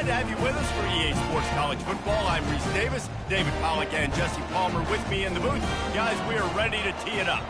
to have you with us for EA Sports College Football. I'm Reese Davis, David Pollack, and Jesse Palmer with me in the booth. Guys, we are ready to tee it up.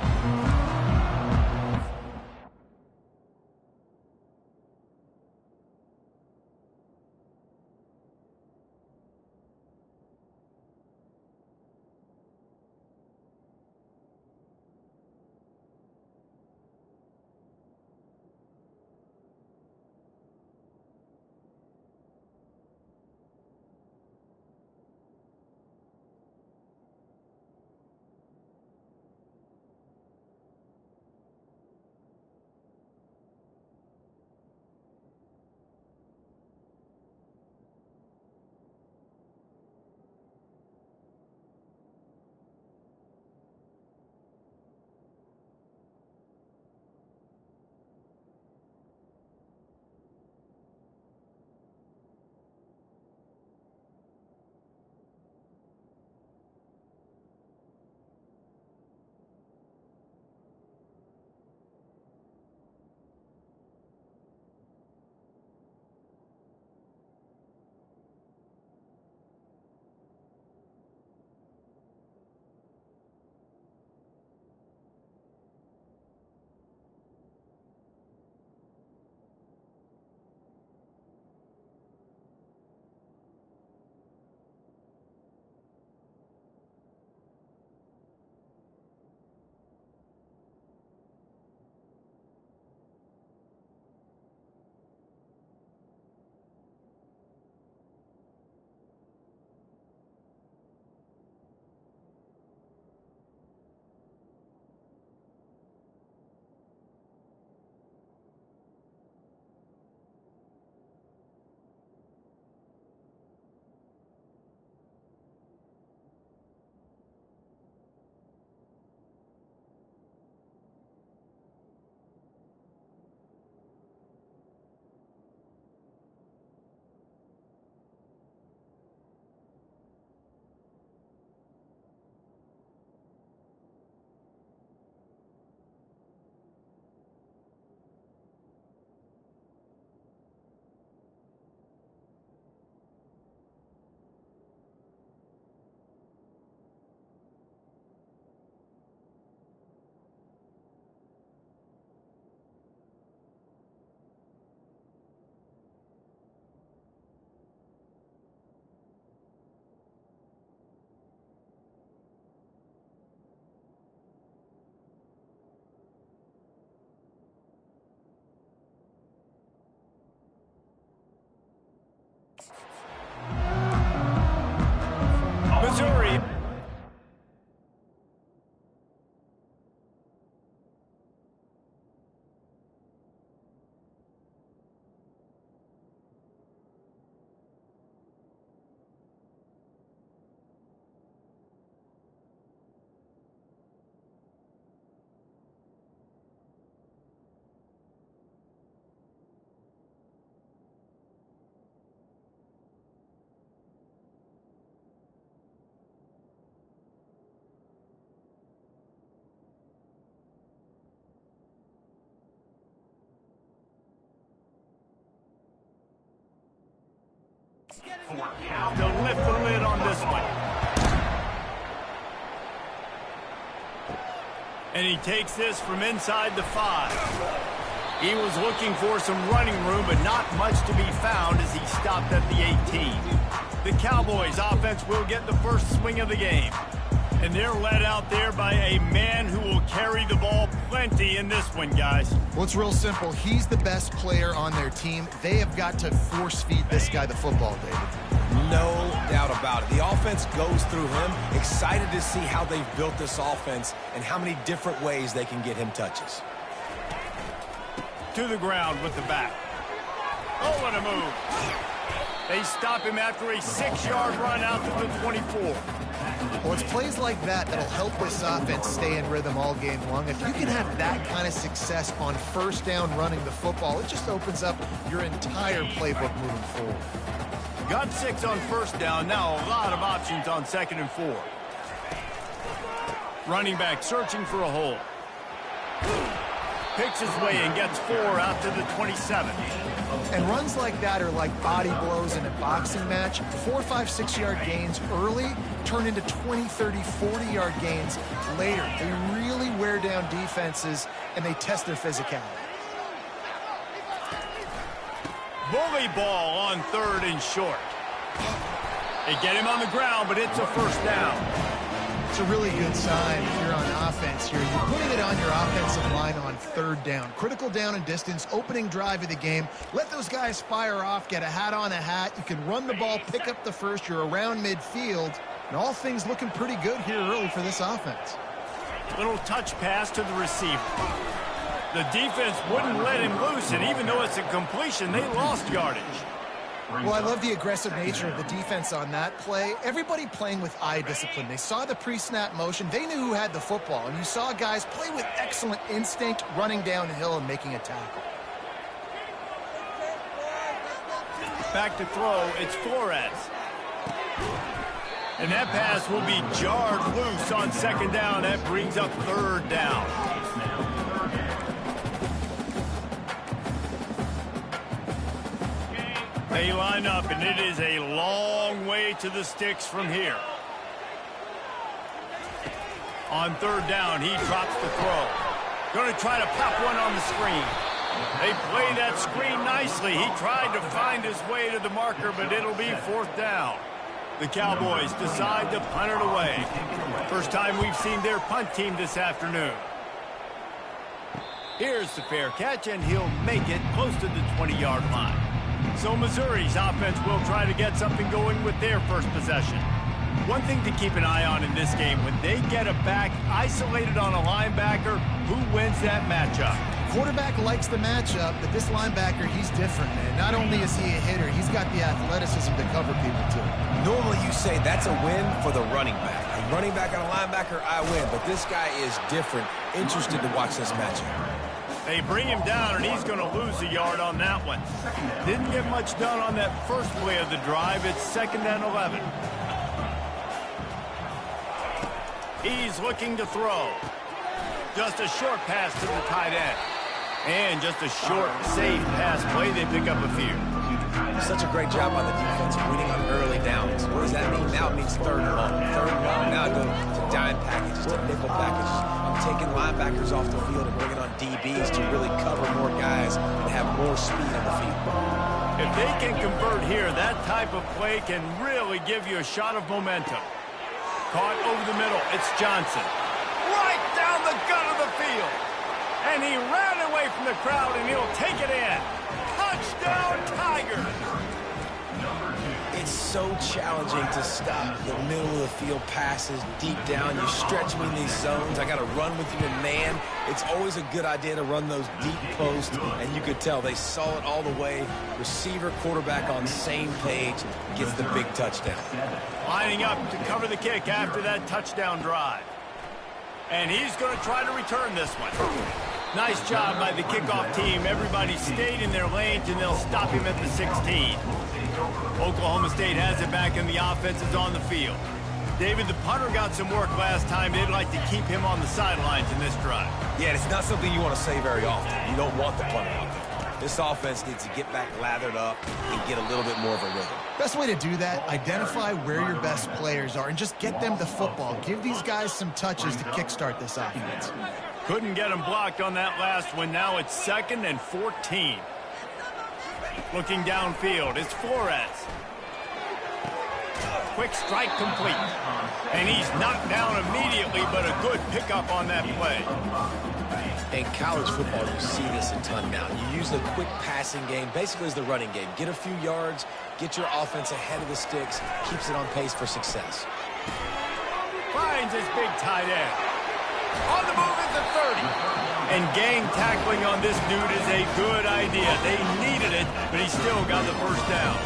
Missouri. They'll lift the lid on this one. And he takes this from inside the 5. He was looking for some running room, but not much to be found as he stopped at the 18. The Cowboys offense will get the first swing of the game. And they're led out there by a man who will carry the ball plenty in this one, guys. Well, it's real simple. He's the best player on their team. They have got to force-feed this guy the football, David. No doubt about it. The offense goes through him. Excited to see how they've built this offense and how many different ways they can get him touches. To the ground with the back. Oh, what a move. They stop him after a 6-yard run out to the 24. Well, it's plays like that that'll help this offense stay in rhythm all game long. If you can have that kind of success on first down running the football, it just opens up your entire playbook moving forward. Got 6 on first down. Now a lot of options on 2nd and 4. Running back searching for a hole. Picks his way and gets 4 out to the 27. And runs like that are like body blows in a boxing match. 4, 5, 6-yard gains early turn into 20, 30, 40-yard gains later. They really wear down defenses, and they test their physicality. Bully ball on 3rd and short. They get him on the ground, but it's a first down. It's a really good sign if you're on offense here. You're putting it on your offensive line on 3rd down. Critical down and distance, opening drive of the game. Let those guys fire off, get a hat on a hat. You can run the ball, pick up the first. You're around midfield. And all things looking pretty good here early for this offense. Little touch pass to the receiver. The defense wouldn't let him loose, and even though it's a completion, they lost yardage. Well, I love the aggressive nature of the defense on that play. Everybody playing with eye discipline. They saw the pre-snap motion. They knew who had the football, and you saw guys play with excellent instinct, running downhill and making a tackle. Back to throw, it's Flores. And that pass will be jarred loose on 2nd down. That brings up 3rd down. They line up, and it is a long way to the sticks from here. On 3rd down, he drops the throw. Going to try to pop one on the screen. They play that screen nicely. He tried to find his way to the marker, but it'll be 4th down. The Cowboys decide to punt it away. First time we've seen their punt team this afternoon. Here's the fair catch, and he'll make it close to the 20-yard line. So Missouri's offense will try to get something going with their first possession. One thing to keep an eye on in this game, when they get a back isolated on a linebacker, who wins that matchup? Quarterback likes the matchup, but this linebacker, he's different, man. Not only is he a hitter, he's got the athleticism to cover people, too. Normally you say that's a win for the running back. A running back and a linebacker, I win. But this guy is different. Interested to watch this matchup. They bring him down, and he's going to lose a yard on that one. Didn't get much done on that first play of the drive. It's 2nd and 11. He's looking to throw. Just a short pass to the tight end. And just a short, safe pass play. They pick up a few. Such a great job on the defense winning on early downs. What does that mean? Now it means 3rd and long. 3rd and long. Now I go to dime packages, to nickel packages. I'm taking linebackers off the field and bringing on DBs to really cover more guys and have more speed on the field. If they can convert here, that type of play can really give you a shot of momentum. Caught over the middle. It's Johnson. Right down the gut of the field. And he ran away from the crowd, and he'll take it in. Touchdown, Tigers! It's so challenging to stop the middle of the field passes deep down. You stretch me in these zones. I got to run with you in man. It's always a good idea to run those deep posts, and you could tell they saw it all the way. Receiver, quarterback on same page, gets the big touchdown. Lining up to cover the kick after that touchdown drive. And he's going to try to return this one. Nice job by the kickoff team. Everybody stayed in their lanes, and they'll stop him at the 16. Oklahoma State has it back, and the offense is on the field. David, the punter got some work last time. They'd like to keep him on the sidelines in this drive. Yeah, it's not something you want to say very often. You don't want the punter out there. This offense needs to get back lathered up and get a little bit more of a rhythm. Best way to do that, identify where your best players are and just get them the football. Give these guys some touches to kickstart this offense. Couldn't get him blocked on that last one. Now it's 2nd and 14. Looking downfield, it's Flores. Quick strike complete. And he's knocked down immediately, but a good pickup on that play. In college football, you see this a ton now. You use the quick passing game, basically as the running game. Get a few yards, get your offense ahead of the sticks, keeps it on pace for success. Finds his big tight end. On the move is the 30. And gang tackling on this dude is a good idea. They needed it, but he still got the first down.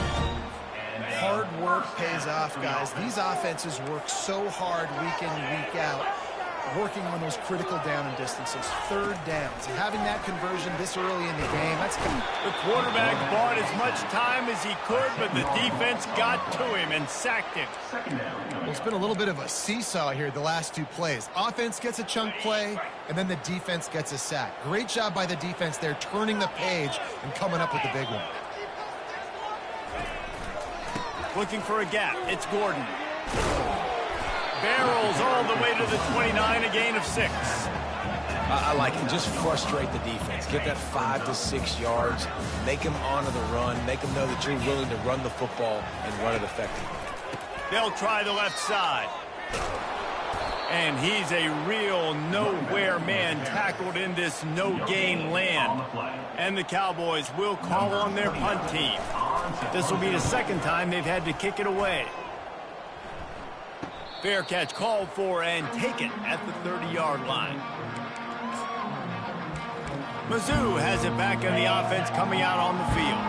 Hard work pays off, guys. These offenses work so hard week in, week out, working on those critical down and distances, 3rd downs. And having that conversion this early in the game, that's good. The quarterback bought as much time as he could, but the defense got to him and sacked him. Well, it's been a little bit of a seesaw here the last 2 plays. Offense gets a chunk play, and then the defense gets a sack. Great job by the defense there, turning the page and coming up with the big one. Looking for a gap. It's Gordon. Barrels all the way to the 29, a gain of 6. I like it. Just frustrate the defense. Get that 5 to 6 yards. Make them honor the run. Make them know that you're willing to run the football and run it effectively. They'll try the left side. And he's a real nowhere man tackled in this no-gain land. And the Cowboys will call on their punt team. This will be the second time they've had to kick it away. Fair catch called for and taken at the 30-yard line. Mizzou has it back on the offense coming out on the field.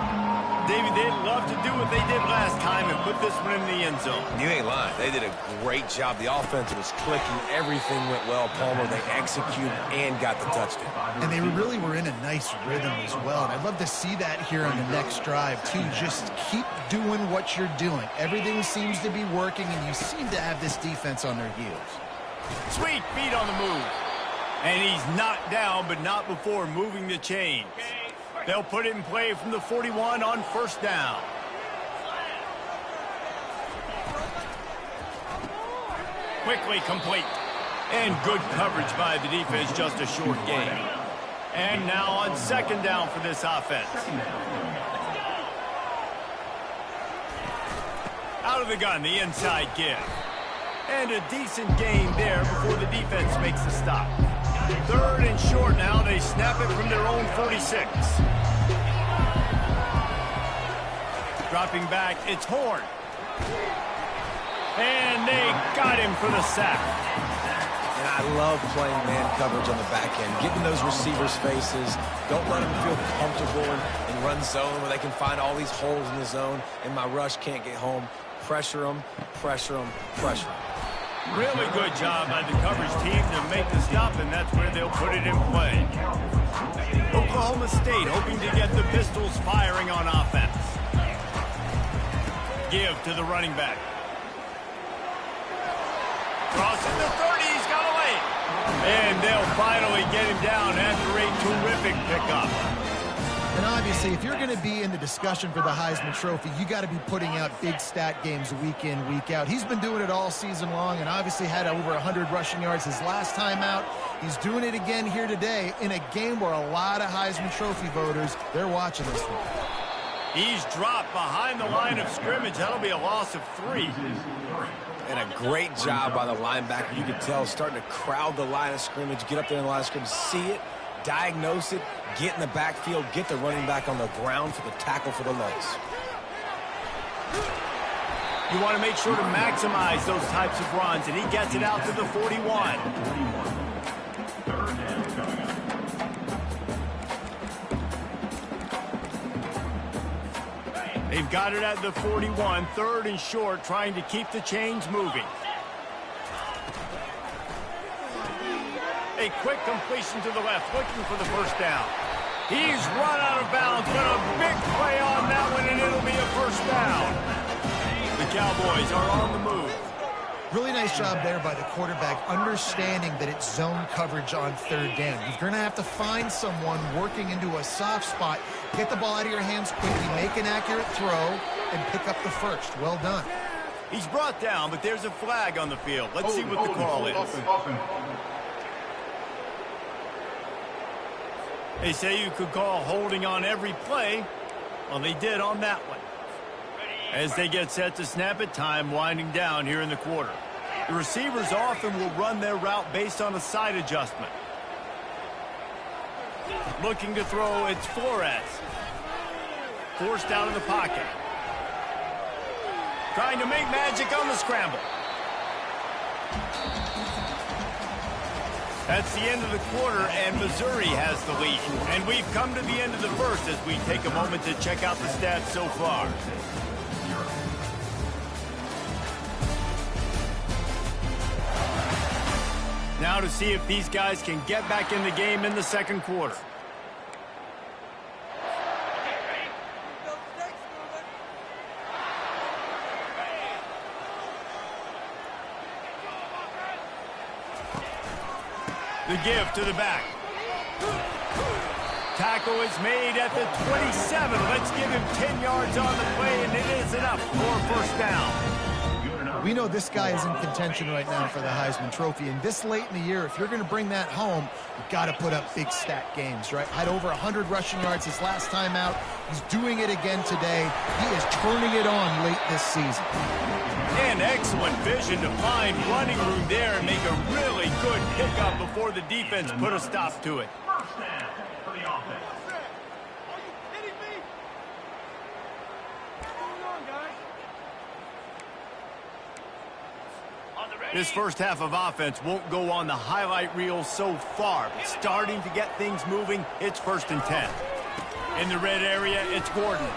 David, they'd love to do what they did last time and put this one in the end zone. You ain't lying. They did a great job. The offense was clicking. Everything went well. Palmer, they executed and got the touchdown. And they really were in a nice rhythm as well. And I'd love to see that here on the next drive, too. Just keep doing what you're doing. Everything seems to be working, and you seem to have this defense on their heels. Sweet feet on the move. And he's knocked down, but not before moving the chains. They'll put it in play from the 41 on first down. Quickly complete. And good coverage by the defense, just a short gain. And now on second down for this offense. Out of the gun, the inside give. And a decent gain there before the defense makes the stop. Third and short now. They snap it from their own 46. Dropping back, it's Horn. And they got him for the sack. And I love playing man coverage on the back end. Getting those receivers' faces. Don't let them feel comfortable in run zone where they can find all these holes in the zone and my rush can't get home. Pressure them, pressure them, pressure them. Really good job by the coverage team to make the stop, and that's where they'll put it in play. Oklahoma State hoping to get the Pistols firing on offense. Give to the running back. Crossing the 30, he's got away. And they'll finally get him down after a terrific pickup. And obviously, if you're going to be in the discussion for the Heisman Trophy, you got to be putting out big stat games week in, week out. He's been doing it all season long and obviously had over 100 rushing yards his last time out. He's doing it again here today in a game where a lot of Heisman Trophy voters, they're watching this one. He's dropped behind the line of scrimmage. That'll be a loss of 3. And a great job by the linebacker. You can tell starting to crowd the line of scrimmage, get up there in the line of scrimmage, see it, diagnose it, get in the backfield, get the running back on the ground for the tackle for the loss. You want to make sure to maximize those types of runs, and he gets it out to the 41. They've got it at the 41, third and short, trying to keep the chains moving. A quick completion to the left, looking for the first down. He's run out of bounds, but a big play on that one, and it'll be a first down. The Cowboys are on the move. Really nice job there by the quarterback, understanding that it's zone coverage on third down. You're going to have to find someone working into a soft spot, get the ball out of your hands quickly, make an accurate throw, and pick up the first. Well done. He's brought down, but there's a flag on the field. Let's see what the call is. They say you could call holding on every play. Well, they did on that one. As they get set to snap it, time winding down here in the quarter. The receivers often will run their route based on a side adjustment. Looking to throw, it's Flores. Forced out of the pocket. Trying to make magic on the scramble. That's the end of the quarter, and Missouri has the lead. And we've come to the end of the first as we take a moment to check out the stats so far. Now to see if these guys can get back in the game in the second quarter. The give to the back. Tackle is made at the 27. Let's give him 10 yards on the play, and it is an enough for a first down. We know this guy is in contention right now for the Heisman Trophy, and this late in the year, if you're going to bring that home, you've got to put up big stat games, right? Had over 100 rushing yards his last time out. He's doing it again today. He is turning it on late this season. And excellent vision to find running room there and make a really good pickup before the defense put a stop to it. This first half of offense won't go on the highlight reel so far, but starting to get things moving, it's 1st and 10. In the red area, it's Gordon.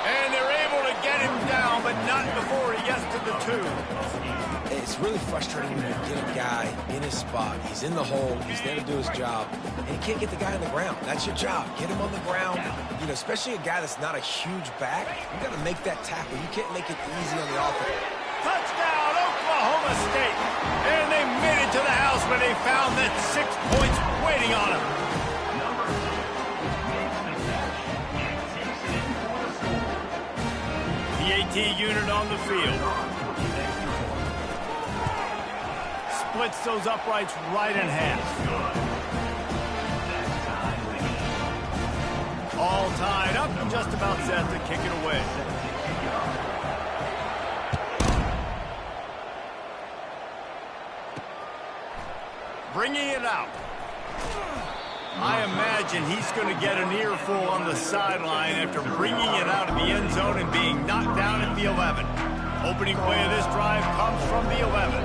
And they're able to get him down, but not before he gets to the 2. It's really frustrating when you get a guy in his spot. He's in the hole. He's there to do his job. And you can't get the guy on the ground. That's your job. Get him on the ground. You know, especially a guy that's not a huge back. You got to make that tackle. You can't make it easy on the offense. Touchdown, Oklahoma State. And they made it to the house when they found that 6 points waiting on them. The AT unit on the field. Splits those uprights right in half. All tied up and just about set to kick it away. Bringing it out. I imagine he's going to get an earful on the sideline after bringing it out of the end zone and being knocked down at the 11. Opening play of this drive comes from the 11.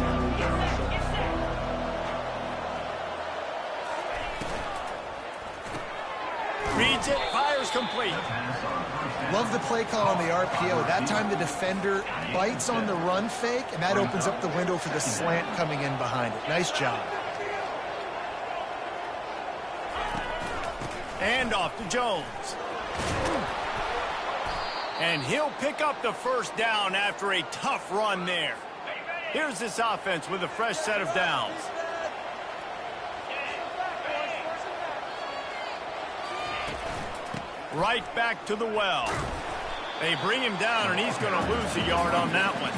Reads it, fires complete. Love the play call on the RPO. That time the defender bites on the run fake, and that opens up the window for the slant coming in behind it. Nice job. And off to Jones. And he'll pick up the first down after a tough run there. Here's this offense with a fresh set of downs. Right back to the well. They bring him down, and he's going to lose a yard on that one.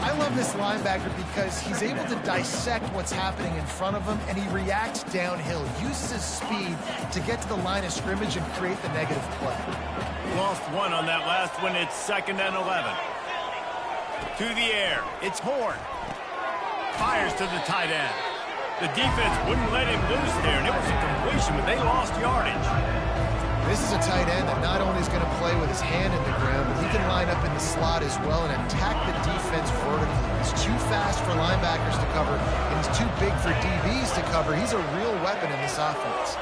I love this linebacker because he's able to dissect what's happening in front of him, and he reacts downhill, uses his speed to get to the line of scrimmage and create the negative play. Lost one on that last one. It's 2nd and 11. To the air. It's Horn. Fires to the tight end. The defense wouldn't let him loose there, and it was a completion, but they lost yardage. This is a tight end that not only is going to play with his hand in the ground, but he can line up in the slot as well and attack the defense vertically. He's too fast for linebackers to cover, and he's too big for DBs to cover. He's a real weapon in this offense.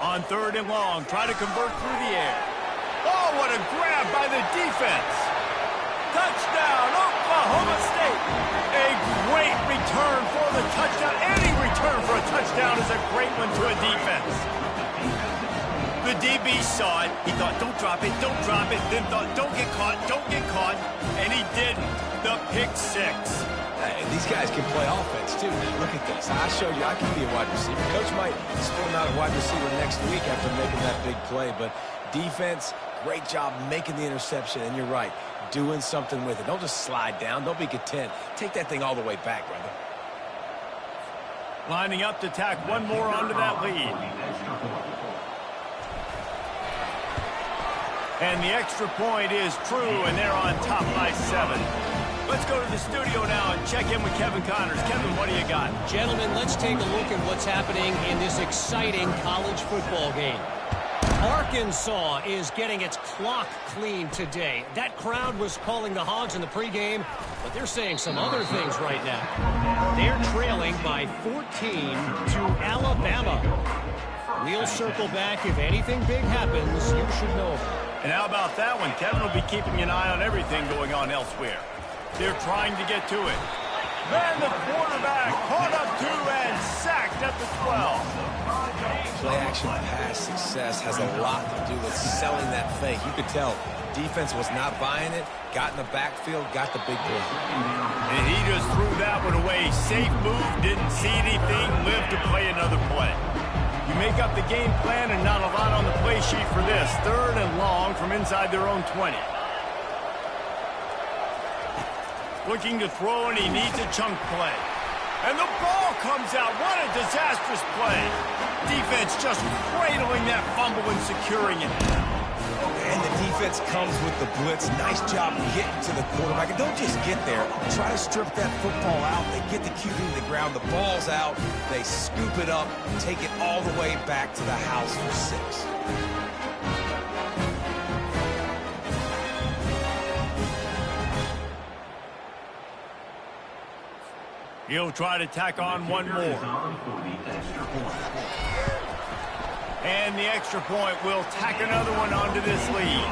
On 3rd and long, try to convert through the air. Oh, what a grab by the defense. Touchdown, Oklahoma State. A great return for the touchdown. Any return for a touchdown is a great one to a defense. The DB saw it. He thought, don't drop it, don't drop it. Then thought, don't get caught. And he didn't. The pick 6. These guys can play offense, too. Look at this. I showed you I can be a wide receiver. Coach might split him out a wide receiver next week after making that big play. But defense, great job making the interception. And you're right, doing something with it. Don't just slide down. Don't be content. Take that thing all the way back, brother. Lining up to tack one more onto that lead. And the extra point is true, and they're on top by 7. Let's go to the studio now and check in with Kevin Connors. Kevin, what do you got? Gentlemen, let's take a look at what's happening in this exciting college football game. Arkansas is getting its clock cleaned today. That crowd was calling the Hogs in the pregame, but they're saying some other things right now. They're trailing by 14 to Alabama. We'll circle back. If anything big happens, you should know. And how about that one? Kevin will be keeping an eye on everything going on elsewhere. They're trying to get to it. Then the quarterback caught up to and sacked at the 12. Play-action pass success has a lot to do with selling that fake. You could tell defense was not buying it, got in the backfield, got the big play. And he just threw that one away. Safe move, didn't see anything, lived to play another play. You make up the game plan and not a lot on the play sheet for this. 3rd and long from inside their own 20. Looking to throw, and he needs a chunk play. And the ball comes out. What a disastrous play. Defense just cradling that fumble and securing it. And the defense comes with the blitz. Nice job getting to the quarterback. And don't just get there. Try to strip that football out. They get the QB to the ground. The ball's out. They scoop it up, take it all the way back to the house for 6. He'll try to tack on one more. And the extra point will tack another one onto this lead.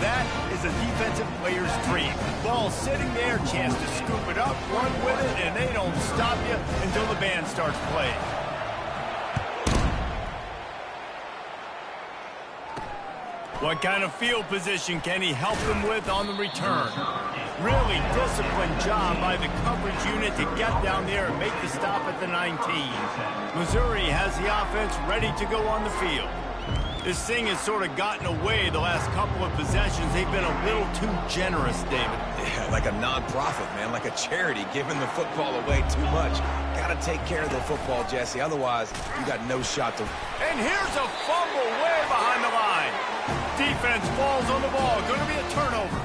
That is a defensive player's dream. Ball sitting there, chance to scoop it up, run with it, and they don't stop you until the band starts playing. What kind of field position can he help them with on the return? Really disciplined job by the coverage unit to get down there and make the stop at the 19. Missouri has the offense ready to go on the field. This thing has sort of gotten away the last couple of possessions. They've been a little too generous, David. Yeah, like a non-profit, man, like a charity, giving the football away too much. Got to take care of the football, Jesse. Otherwise, you got no shot to... And here's a fumble way behind the line. Defense falls on the ball. Going to be a turnover.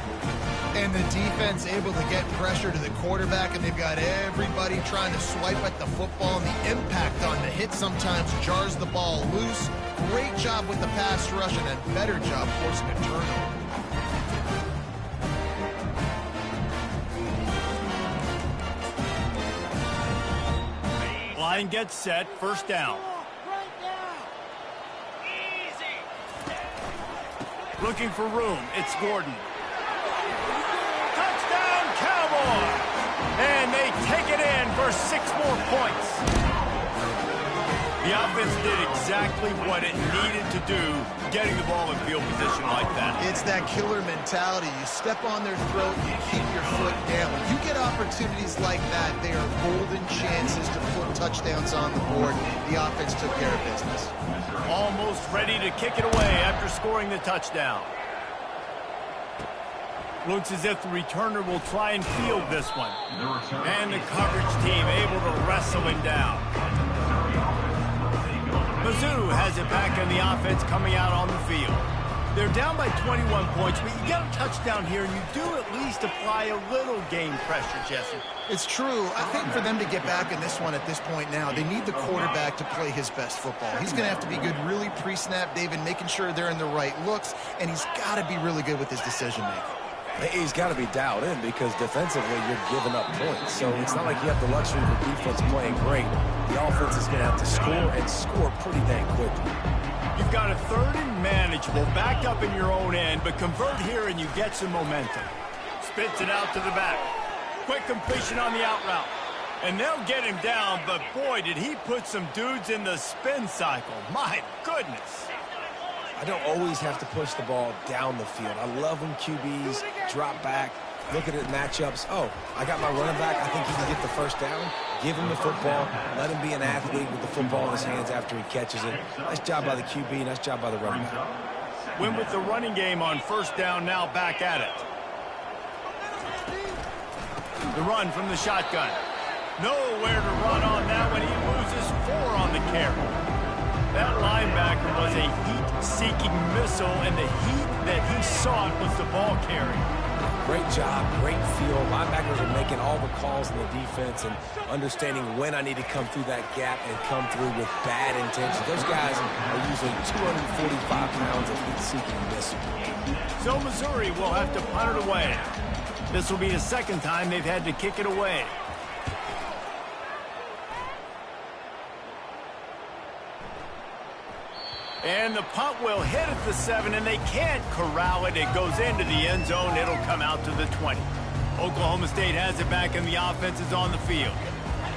And the defense able to get pressure to the quarterback, and they've got everybody trying to swipe at the football, and the impact on the hit sometimes jars the ball loose. Great job with the pass rush, and a better job forcing a turnover. Line gets set, 1st down. Looking for room, it's Gordon. Touchdown, Cowboy! And they take it in for 6 more points. The offense did exactly what it needed to do, getting the ball in field position like that. It's that killer mentality. You step on their throat, you keep your foot down. When you get opportunities like that, they are golden chances to put touchdowns on the board. The offense took care of business. Almost ready to kick it away after scoring the touchdown. Looks as if the returner will try and field this one. And the coverage team able to wrestle him down. Mizzou has it back in the offense coming out on the field. They're down by 21 points, but you get a touchdown here, and you do at least apply a little game pressure, Jesse. It's true. I think for them to get back in this one at this point now, they need the quarterback to play his best football. He's going to have to be good really pre-snap, David, making sure they're in the right looks, and he's got to be really good with his decision-making. He's got to be dialed in because defensively you're giving up points. So it's not like you have the luxury of the defense playing great. The offense is going to have to score and score pretty dang quickly. You've got a 3rd and manageable, backed up in your own end, but convert here and you get some momentum. Spits it out to the back. Quick completion on the out route. And they'll get him down, but boy, did he put some dudes in the spin cycle. My goodness. I don't always have to push the ball down the field. I love when QBs drop back, look at it matchups. Oh, I got my running back. I think he can get the 1st down. Give him the football. Let him be an athlete with the football in his hands after he catches it. Nice job by the QB. Nice job by the running back. Win with the running game on 1st down, now back at it. The run from the shotgun. Nowhere to run on that when he loses 4 on the carry. That linebacker was a heat-seeking missile, and the heat that he sought was the ball carry. Great job, great feel. Linebackers are making all the calls in the defense and understanding when I need to come through that gap and come through with bad intentions. Those guys are using 245 pounds of heat-seeking missile. So Missouri will have to punt it away. This will be the 2nd time they've had to kick it away. And the punt will hit at the 7, and they can't corral it. It goes into the end zone. It'll come out to the 20. Oklahoma State has it back, and the offense is on the field.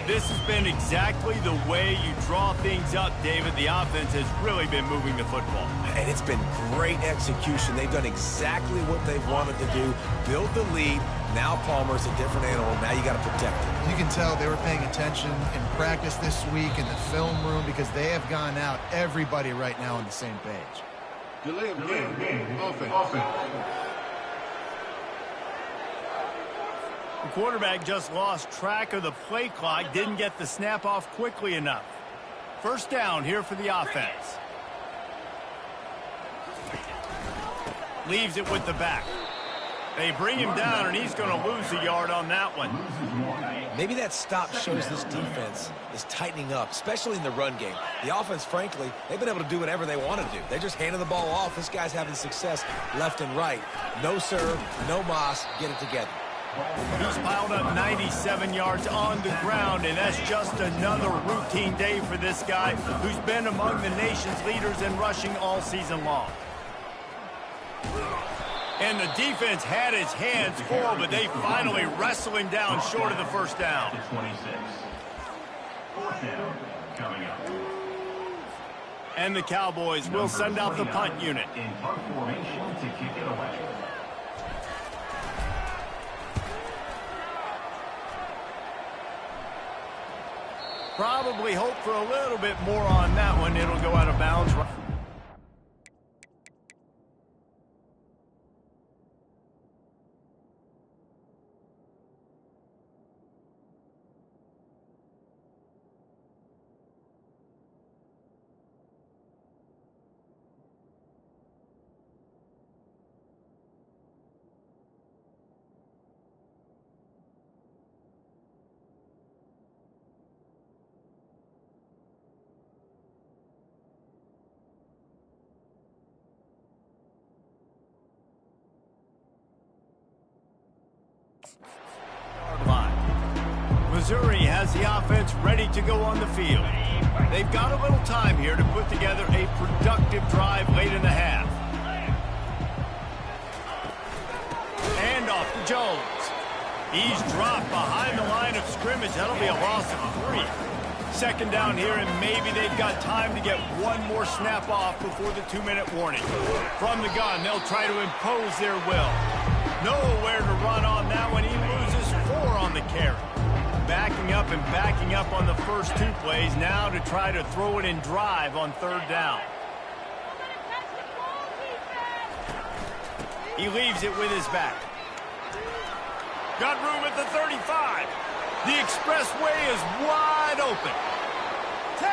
This has been exactly the way you draw things up, David. The offense has really been moving the football. And it's been great execution. They've done exactly what they've wanted to do. Build the lead. Now Palmer's a different animal. Now you got to protect it. You can tell they were paying attention in practice this week in the film room because they have gone out, everybody right now on the same page. Delay of game. Offense. The quarterback just lost track of the play clock, didn't get the snap off quickly enough. First down here for the offense. Leaves it with the back. They bring him down, and he's going to lose a yard on that one. Maybe that stop shows this defense is tightening up, especially in the run game. The offense, frankly, they've been able to do whatever they want to do. They're just handing the ball off. This guy's having success left and right. No serve, no moss. Get it together. He's piled up 97 yards on the ground, and that's just another routine day for this guy who's been among the nation's leaders in rushing all season long. And the defense had his hands full, but they finally wrestle him down short of the first down. 26. Fourth down coming up. And the Cowboys will send out the punt unit. In punt formation to kick it away. Probably hope for a little bit more on that one. It'll go out of bounds. Missouri has the offense ready to go on the field. They've got a little time here to put together a productive drive late in the half. Hand off to Jones. He's dropped behind the line of scrimmage. That'll be a loss of 3. Second down here, and maybe they've got time to get one more snap off before the 2-minute warning. From the gun, they'll try to impose their will. Nowhere to run on that one. He loses 4 on the carry. Backing up on the first 2 plays, now to try to throw it in drive on third down. He leaves it with his back. Got room at the 35. The expressway is wide open. 10.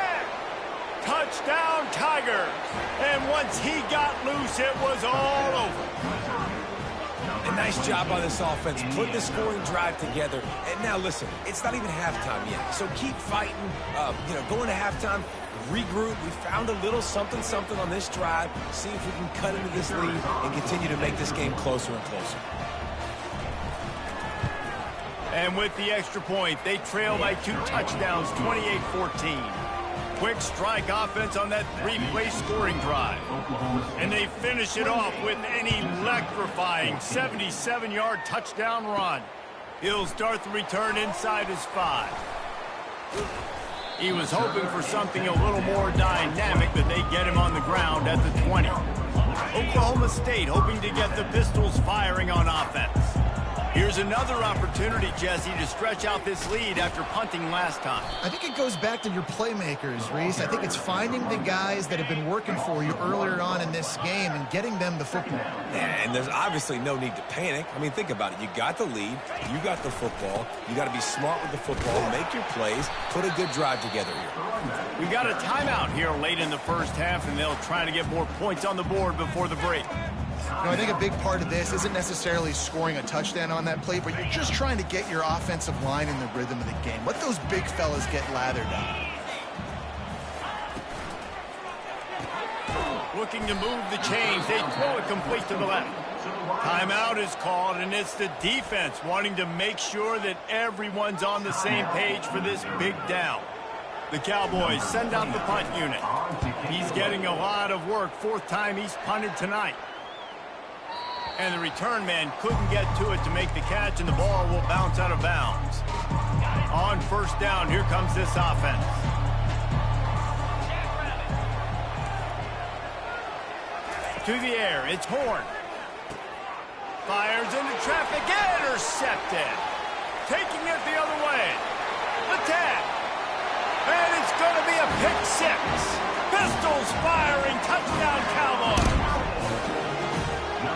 Touchdown Tigers. And once he got loose, it was all over. A nice job on this offense, putting the scoring drive together. And now, listen, it's not even halftime yet. So keep fighting, going to halftime, regroup. We found a little something on this drive. See if we can cut into this lead and continue to make this game closer and closer. And with the extra point, they trail by 2 touchdowns, 28-14. Quick strike offense on that 3-play scoring drive. And they finish it off with an electrifying 77-yard touchdown run. He'll start the return inside his 5. He was hoping for something a little more dynamic, but they get him on the ground at the 20. Oklahoma State hoping to get the Pistols firing on offense. Here's another opportunity, Jesse, to stretch out this lead after punting last time. I think it goes back to your playmakers, Reese. I think it's finding the guys that have been working for you earlier on in this game and getting them the football. Yeah, and there's obviously no need to panic. I mean, think about it. You got the lead. You got the football. You got to be smart with the football, make your plays, put a good drive together here. We got a timeout here late in the first half, and they'll try to get more points on the board before the break. I think a big part of this isn't necessarily scoring a touchdown on that play, but you're just trying to get your offensive line in the rhythm of the game. Let those big fellas get lathered up. Looking to move the chains. They throw it complete to the left. Timeout is called, and it's the defense wanting to make sure that everyone's on the same page for this big down. The Cowboys send out the punt unit. He's getting a lot of work. 4th time he's punted tonight. And the return man couldn't get to it to make the catch, and the ball will bounce out of bounds. On first down, here comes this offense. To the air, it's Horn. Fires into traffic, intercepted. Taking it the other way. The tag. And it's going to be a pick six. Pistols firing, touchdown Cowboys.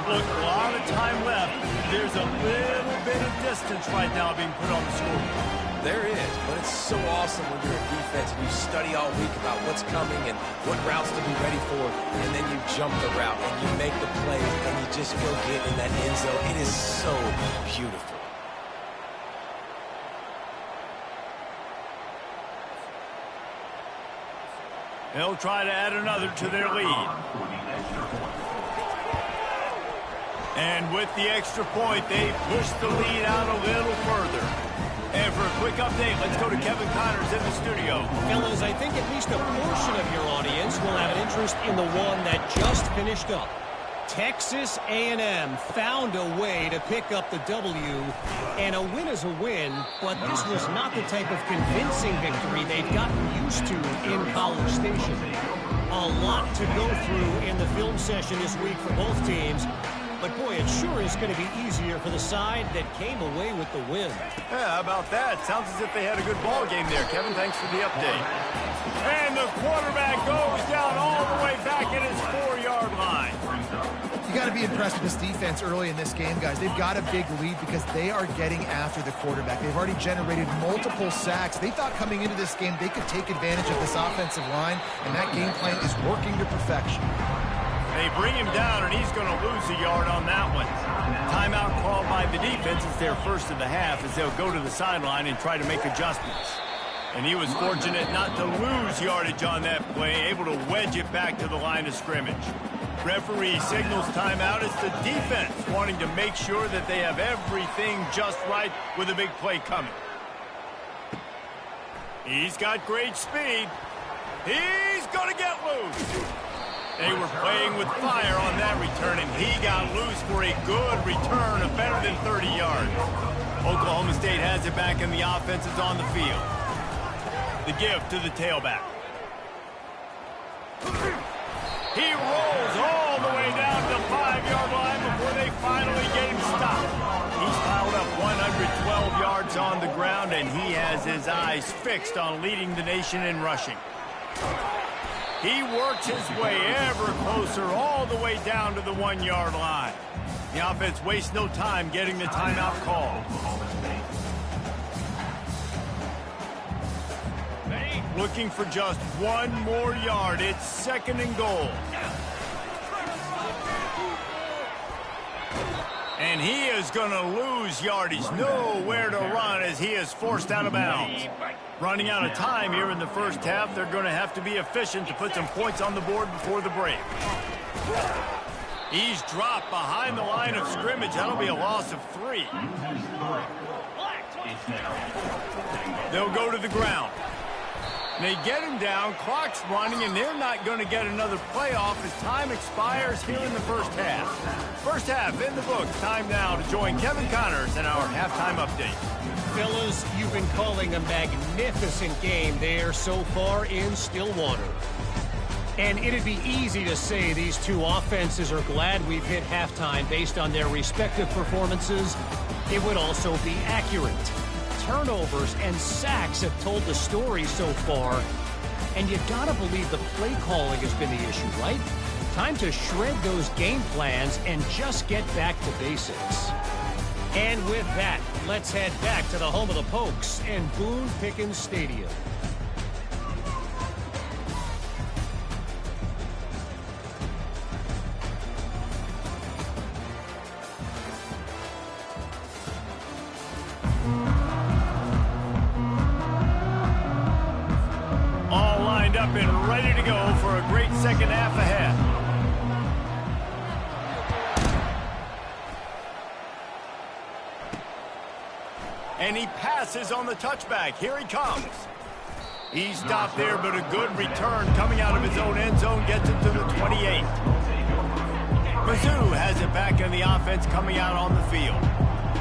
Look, a lot of time left. There's a little bit of distance right now being put on the scoreboard. There is, but it's so awesome when you're a defense and you study all week about what's coming and what routes to be ready for, and then you jump the route and you make the play and you just go get in that end zone. It is so beautiful. They'll try to add another to their lead. And with the extra point, they push the lead out a little further. And for a quick update, let's go to Kevin Connors in the studio. Fellas, I think at least a portion of your audience will have an interest in the one that just finished up. Texas A&M found a way to pick up the W, and a win is a win, but this was not the type of convincing victory they've gotten used to in College Station. A lot to go through in the film session this week for both teams, but boy, it sure is going to be easier for the side that came away with the win. Yeah, how about that? Sounds as if they had a good ball game there, Kevin. Thanks for the update. And the quarterback goes down all the way back at his 4-yard line. You got to be impressed with this defense early in this game, guys. They've got a big lead because they are getting after the quarterback. They've already generated multiple sacks. They thought coming into this game they could take advantage of this offensive line, and that game plan is working to perfection. They bring him down, and he's going to lose a yard on that one. Timeout called by the defense. It's their first of the half as they'll go to the sideline and try to make adjustments. And he was fortunate not to lose yardage on that play, able to wedge it back to the line of scrimmage. Referee signals timeout. It's the defense wanting to make sure that they have everything just right with a big play coming. He's got great speed. He's going to get loose. They were playing with fire on that return, and he got loose for a good return of better than 30 yards. Oklahoma State has it back, and the offense is on the field. The give to the tailback. He rolls all the way down to the 5-yard line before they finally get him stopped. He's piled up 112 yards on the ground, and he has his eyes fixed on leading the nation in rushing. He works his way ever closer all the way down to the 1-yard line. The offense wastes no time getting the timeout called. Looking for just one more yard. It's 2nd and goal. And he is going to lose yardage. Nowhere to run as he is forced out of bounds. Running out of time here in the first half. They're going to have to be efficient to put some points on the board before the break. He's dropped behind the line of scrimmage. That'll be a loss of 3. They'll go to the ground. They get him down, clock's running, and they're not going to get another play off as time expires here in the first half. First half in the books. Time now to join Kevin Connors in our halftime update. Fellas, you've been calling a magnificent game there so far in Stillwater. And it'd be easy to say these two offenses are glad we've hit halftime based on their respective performances. It would also be accurate. Turnovers and sacks have told the story so far. And you gotta believe the play calling has been the issue, right? Time to shred those game plans and just get back to basics. And with that, let's head back to the home of the Pokes and Boone Pickens Stadium. All lined up and ready to go for a great second half ahead. And he passes on the touchback. Here he comes. He stopped there, but a good return coming out of his own end zone gets it to the 28. Mizzou has it back in the offense coming out on the field.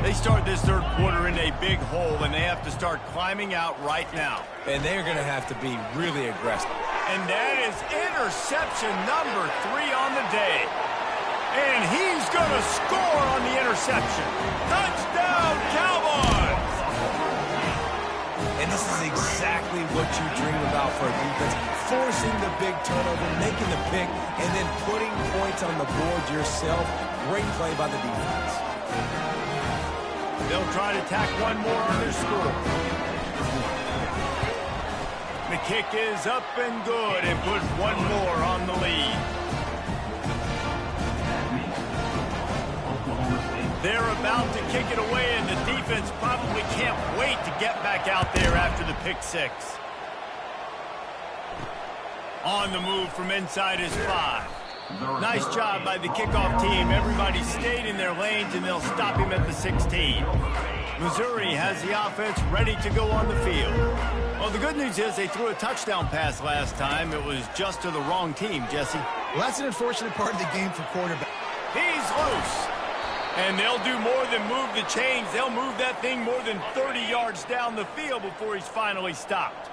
They start this third quarter in a big hole, and they have to start climbing out right now. And they're going to have to be really aggressive. And that is interception number 3 on the day. And he's going to score on the interception. Touchdown, Cowboys! And this is exactly what you dream about for a defense. Forcing the big turnover, making the pick, and then putting points on the board yourself. Great play by the defense. They'll try to tack one more on their score. The kick is up and good and puts one more on the lead. They're about to kick it away, and the defense probably can't wait to get back out there after the pick 6. On the move from inside is 5. Nice job by the kickoff team. Everybody stayed in their lanes, and they'll stop him at the 16. Missouri has the offense ready to go on the field. Well, the good news is they threw a touchdown pass last time. It was just to the wrong team, Jesse. Well, that's an unfortunate part of the game for quarterback. He's loose. And they'll do more than move the chains. They'll move that thing more than 30 yards down the field before he's finally stopped.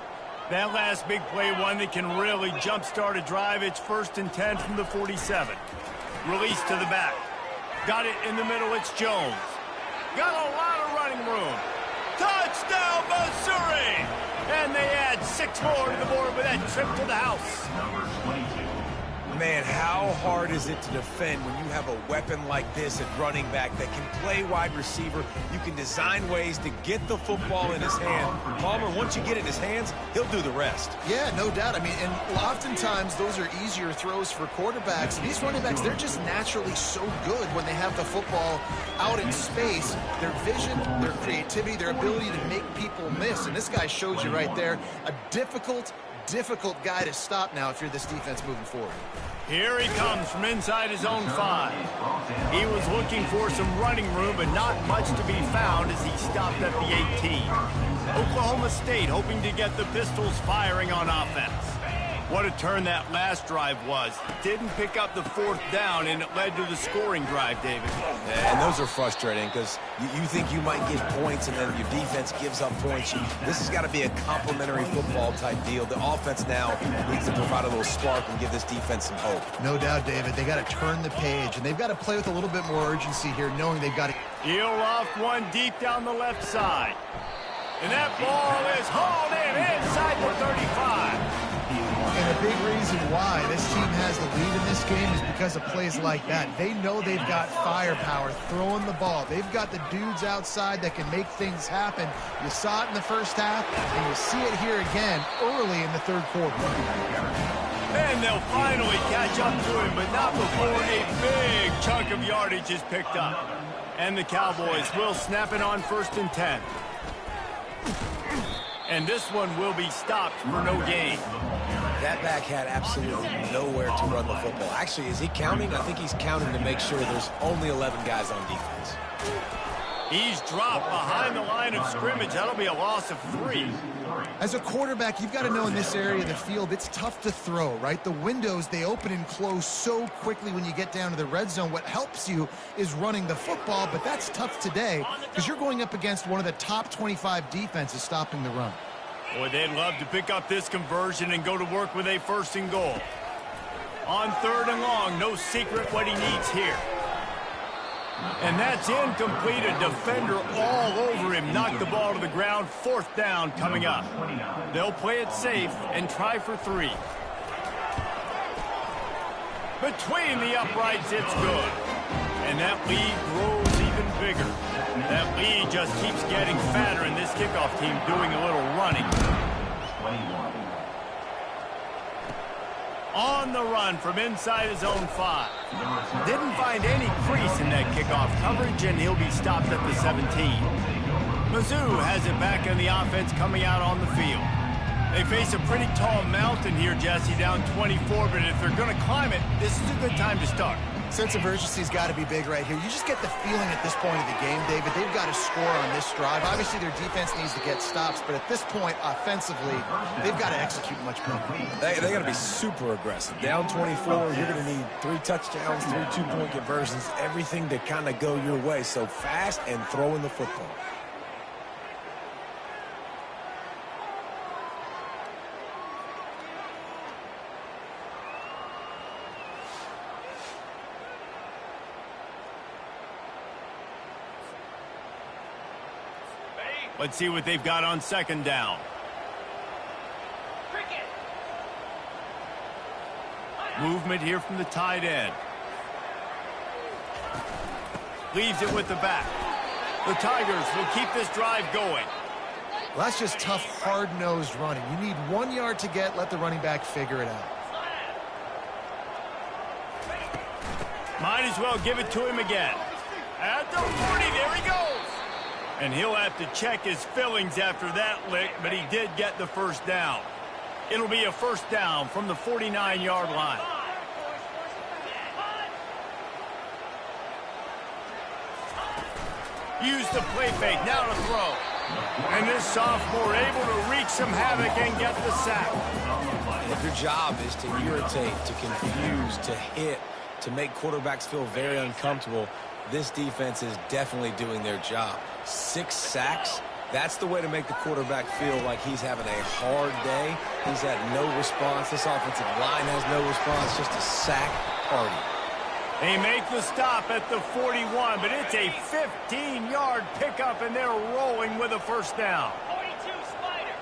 That last big play, one that can really jumpstart a drive. It's 1st and 10 from the 47. Release to the back. Got it in the middle. It's Jones. Got a lot of running room. Touchdown, Missouri! And they add 6 more to the board with that trip to the house. Number 22. Man, how hard is it to defend when you have a weapon like this at running back that can play wide receiver? You can design ways to get the football in his hand. Palmer, once you get it in his hands, he'll do the rest. Yeah, no doubt. I mean, and oftentimes those are easier throws for quarterbacks. These running backs, they're just naturally so good when they have the football out in space. Their vision, their creativity, their ability to make people miss. And this guy shows you right there a difficult guy to stop now if you're this defense moving forward. Here he comes from inside his own 5. He was looking for some running room, but not much to be found as he stopped at the 18. Oklahoma State hoping to get the Pistols firing on offense. What a turn that last drive was. Didn't pick up the 4th down, and it led to the scoring drive, David. Yeah, and those are frustrating because you think you might get points and then your defense gives up points. This has got to be a complementary football type deal. The offense now needs to provide a little spark and give this defense some hope. No doubt, David. They got to turn the page, and they've got to play with a little bit more urgency here, knowing they've got to... He'll off one deep down the left side. And that ball is hauled in inside the 35. And a big reason why this team has the lead in this game is because of plays like that. They know they've got firepower throwing the ball. They've got the dudes outside that can make things happen. You saw it in the first half, and you see it here again early in the third quarter. And they'll finally catch up to him, but not before a big chunk of yardage is picked up. And the Cowboys will snap it on 1st and 10. And this one will be stopped for no gain. That back had absolutely nowhere to run the football. Actually, is he counting? I think he's counting to make sure there's only 11 guys on defense. He's dropped behind the line of scrimmage. That'll be a loss of 3. As a quarterback, you've got to know in this area of the field, it's tough to throw, right? The windows, they open and close so quickly when you get down to the red zone. What helps you is running the football, but that's tough today because you're going up against one of the top 25 defenses stopping the run. Boy, they'd love to pick up this conversion and go to work with a 1st and goal. On 3rd and long, no secret what he needs here. And that's incomplete. A defender all over him. Knocked the ball to the ground. 4th down coming up. They'll play it safe and try for 3. Between the uprights, it's good. And that lead grows even bigger. That lead just keeps getting fatter, and this kickoff team doing a little running. 21. On the run from inside his own 5. Didn't find any crease in that kickoff coverage, and he'll be stopped at the 17. Mizzou has it back in the offense coming out on the field. They face a pretty tall mountain here, Jesse, down 24, but if they're going to climb it, this is a good time to start. Sense of urgency's got to be big right here. You just get the feeling at this point of the game, David, they've got to score on this drive. Obviously, their defense needs to get stops, but at this point, offensively, they've got to execute much better. They got to be super aggressive. Down 24, you're going to need 3 touchdowns, 3 two-point conversions, everything to kind of go your way. So fast and throwing the football. Let's see what they've got on second down. Movement here from the tight end. Leaves it with the back. The Tigers will keep this drive going. Well, that's just tough, hard-nosed running. You need 1 yard to get, let the running back figure it out. Might as well give it to him again. At the 40, there he goes. And he'll have to check his fillings after that lick, but he did get the first down. It'll be a first down from the 49-yard line. Use the play fake, now to throw. And this sophomore able to wreak some havoc and get the sack. If your job is to irritate, to confuse, to hit, to make quarterbacks feel very uncomfortable, this defense is definitely doing their job. 6 sacks, that's the way to make the quarterback feel like he's having a hard day. He's had no response. This offensive line has no response, just a sack party. They make the stop at the 41, but it's a 15-yard pickup, and they're rolling with a first down. 42 Spider.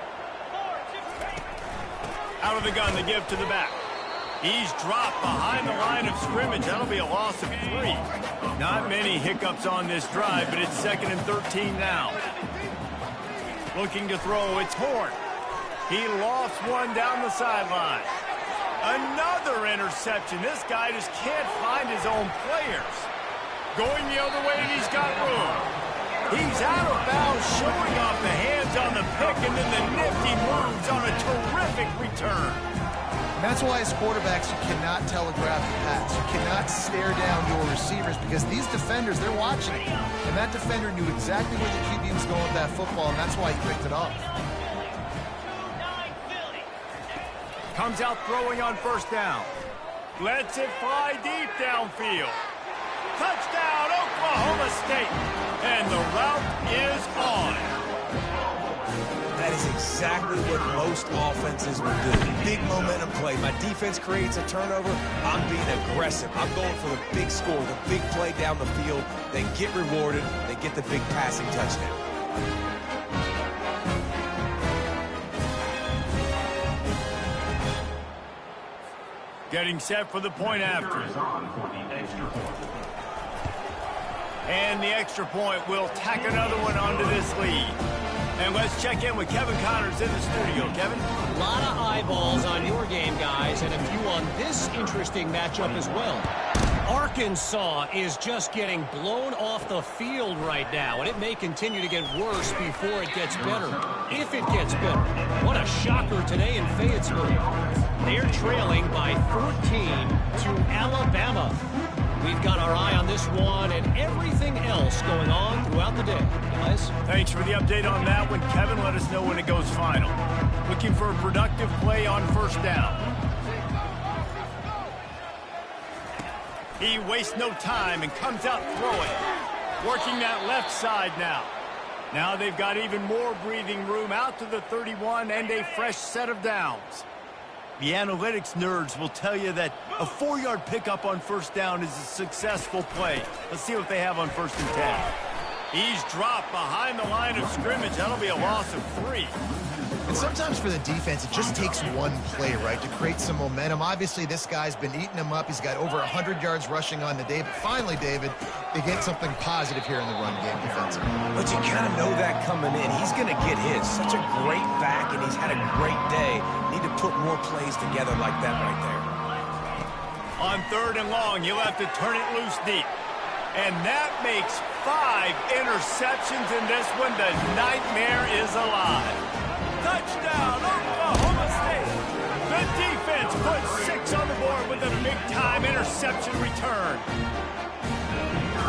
4-2. Out of the gun, the give to the back. He's dropped behind the line of scrimmage. That'll be a loss of 3. Not many hiccups on this drive, but it's 2nd and 13 now. Looking to throw, it's Horn. He lost one down the sideline. Another interception. This guy just can't find his own players. Going the other way, and he's got room. He's out of bounds, showing off the hands on the pick, and then the nifty moves on a terrific return. And that's why as quarterbacks, you cannot telegraph the pass. You cannot stare down your receivers because these defenders, they're watching it. And that defender knew exactly where the QB was going with that football, and that's why he picked it off. Comes out throwing on first down. Lets it fly deep downfield. Touchdown, Oklahoma State. And the route is on. That is exactly what most offenses will do. Big momentum play. My defense creates a turnover. I'm being aggressive. I'm going for the big score, the big play down the field. They get rewarded. They get the big passing touchdown. Getting set for the point after. And the extra point will tack another one onto this lead. And let's check in with Kevin Connors in the studio. Kevin? A lot of eyeballs on your game, guys, and a few on this interesting matchup as well. Arkansas is just getting blown off the field right now, and it may continue to get worse before it gets better. If it gets better. What a shocker today in Fayetteville. They're trailing by 14 to Alabama. We've got our eye on this one and everything else going on throughout the day. Guys? Thanks for the update on that one, Kevin. Let us know when it goes final. Looking for a productive play on first down. He wastes no time and comes out throwing. Working that left side now. Now they've got even more breathing room out to the 31 and a fresh set of downs. The analytics nerds will tell you that a 4-yard pickup on first down is a successful play. Let's see what they have on 1st and 10. He's dropped behind the line of scrimmage. That'll be a loss of 3. And sometimes for the defense, it just takes one play, right, to create some momentum. Obviously, this guy's been eating him up. He's got over 100 yards rushing on the day. But finally, David, they get something positive here in the run game defensively. But you kind of know that coming in. He's going to get his. Such a great back, and he's had a great day. Need to put more plays together like that right there. On 3rd and long, you'll have to turn it loose deep. And that makes 5 interceptions in this one. The nightmare is alive. Touchdown, Oklahoma State. The defense puts 6 on the board with a big Big-time interception return.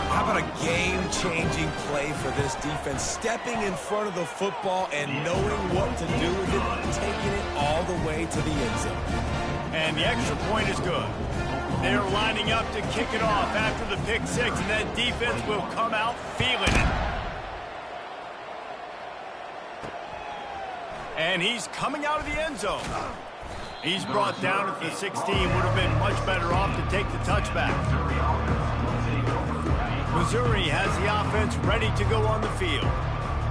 How about a game-changing play for this defense? Stepping in front of the football and knowing what to do with it, taking it all the way to the end zone. And the extra point is good. They're lining up to kick it off after the pick six, and that defense will come out feeling it. And he's coming out of the end zone. He's brought down at the 16. Would have been much better off to take the touchback. Missouri has the offense ready to go on the field.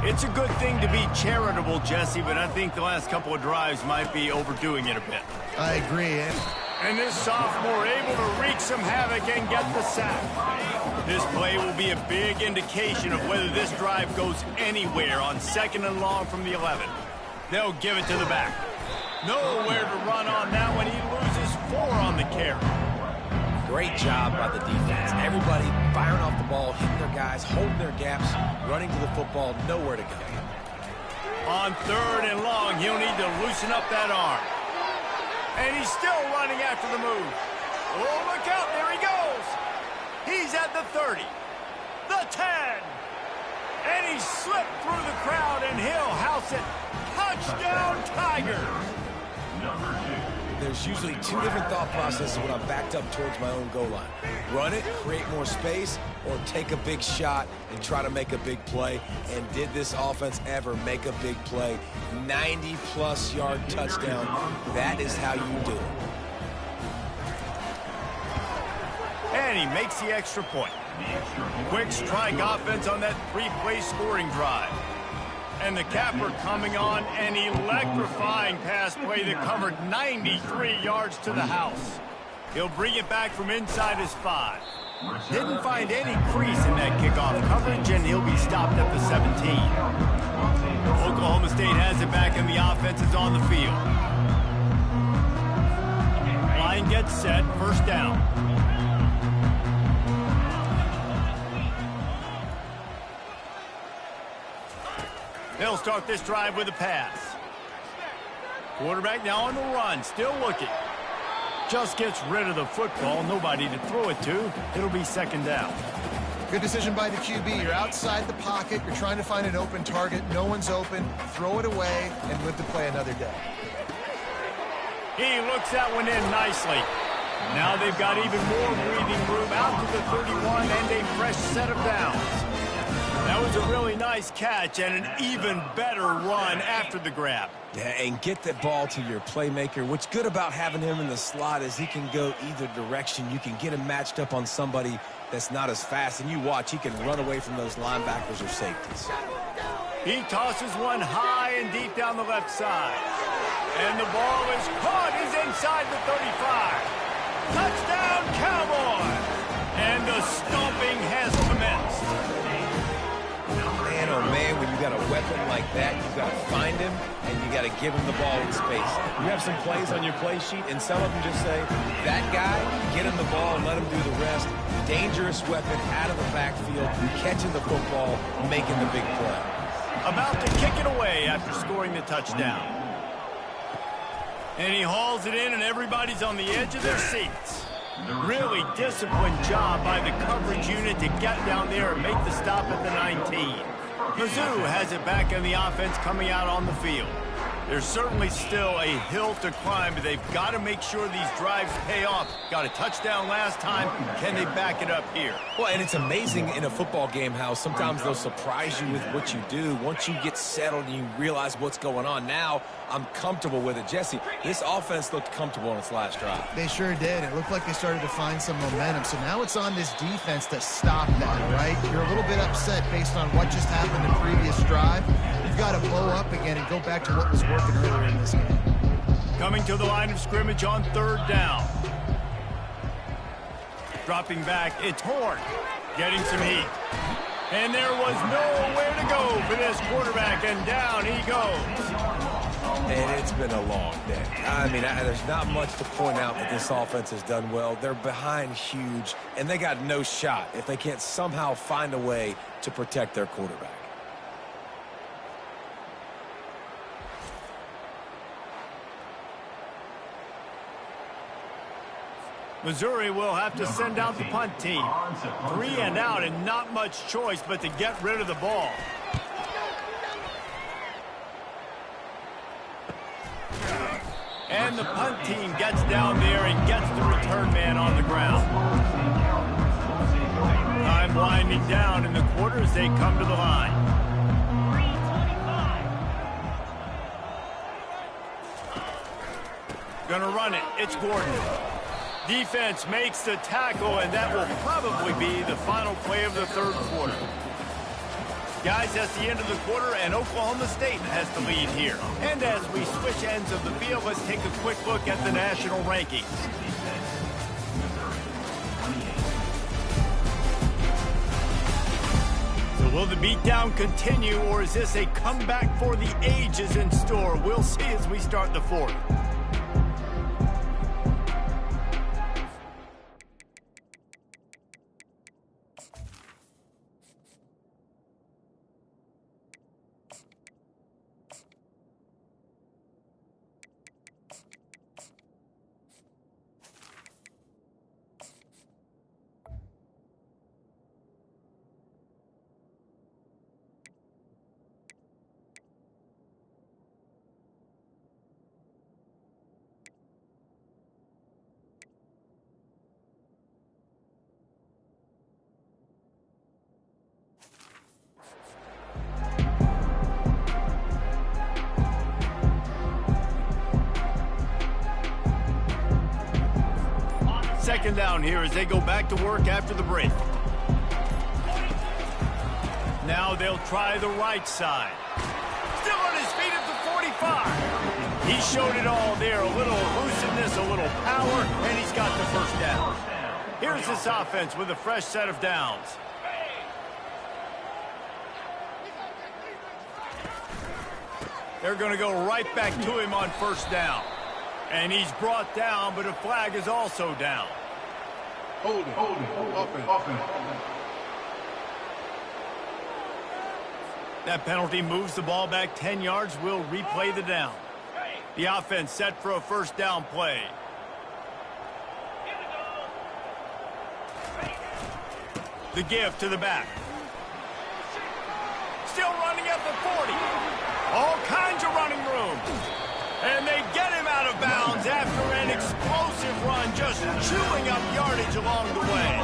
It's a good thing to be charitable, Jesse, but I think the last couple of drives might be overdoing it a bit. I agree. And this sophomore able to wreak some havoc and get the sack. This play will be a big indication of whether this drive goes anywhere on 2nd and long from the 11. They'll give it to the back. Nowhere to run on that one. He loses 4 on the carry. Great job by the defense. Everybody firing off the ball, hitting their guys, holding their gaps, running to the football, nowhere to go. On 3rd and long, he'll need to loosen up that arm. And he's still running after the move. Oh, look out. There he goes. He's at the 30, the 10. And he slipped through the crowd, and he'll house it. Touchdown, Tigers. There's usually 2 different thought processes when I'm backed up towards my own goal line. Run it, create more space, or take a big shot and try to make a big play. And did this offense ever make a big play? 90-plus yard touchdown. That is how you do it. And he makes the extra point. Quick strike offense on that 3-play scoring drive. And the capper coming on, an electrifying pass play that covered 93 yards to the house. He'll bring it back from inside his 5. Didn't find any crease in that kickoff coverage, and he'll be stopped at the 17. Oklahoma State has it back, and the offense is on the field. Line gets set, 1st down. They'll start this drive with a pass. Quarterback now on the run, still looking. Just gets rid of the football, nobody to throw it to. It'll be 2nd down. Good decision by the QB. You're outside the pocket. You're trying to find an open target. No one's open. Throw it away and live to play another day. He looks that one in nicely. Now they've got even more breathing room out to the 31 and a fresh set of downs. That was a really nice catch and an even better run after the grab. Yeah, and get the ball to your playmaker. What's good about having him in the slot is he can go either direction. You can get him matched up on somebody that's not as fast, and you watch, he can run away from those linebackers or safeties. He tosses one high and deep down the left side. And the ball is caught. He's inside the 35. Touchdown, Cowboy! And the stomping has commenced. Man, oh man, when you got a weapon like that, you got to find him, and you got to give him the ball in space. You have some plays on your play sheet, and some of them just say, that guy, get him the ball and let him do the rest. Dangerous weapon out of the backfield, catching the football, making the big play. About to kick it away after scoring the touchdown. And he hauls it in, and everybody's on the edge of their seats. Really disciplined job by the coverage unit to get down there and make the stop at the 19. Mizzou has it back in the offense coming out on the field. There's certainly still a hill to climb, but they've got to make sure these drives pay off. Got a touchdown last time. Can they back it up here? Well, and it's amazing in a football game how sometimes they'll surprise you with what you do. Once you get settled and you realize what's going on, now I'm comfortable with it. Jesse, this offense looked comfortable on its last drive. They sure did. It looked like they started to find some momentum. So now it's on this defense to stop that, right? You're a little bit upset based on what just happened in the previous drive. You've got to blow up again and go back to what was working earlier in this game. Coming to the line of scrimmage on 3rd down. Dropping back, it's Horn. Getting some heat. And there was nowhere to go for this quarterback, and down he goes. And it's been a long day. I mean, there's not much to point out that this offense has done well. They're behind huge, and they got no shot if they can't somehow find a way to protect their quarterback. Missouri will have to send out the punt team. 3 and out and not much choice but to get rid of the ball. And the punt team gets down there and gets the return man on the ground. Time winding down in the quarter as they come to the line. Gonna run it. It's Gordon. Defense makes the tackle, and that will probably be the final play of the third quarter. Guys, that's the end of the quarter, and Oklahoma State has the lead here. And as we switch ends of the field, let's take a quick look at the national rankings. So will the beatdown continue, or is this a comeback for the ages in store? We'll see as we start the fourth. Second down here as they go back to work after the break. Now they'll try the right side. Still on his feet at the 45. He showed it all there. A little elusiveness, a little power, and he's got the first down. Here's this offense with a fresh set of downs. They're going to go right back to him on first down. And he's brought down, but a flag is also down. Hold it. Offense. That penalty moves the ball back 10 yards. We'll replay the down. The offense set for a first down play. The give to the back. Still running at the 40. All kinds of running room. And they get him out of bounds after an explosive run, just chewing up yardage along the way.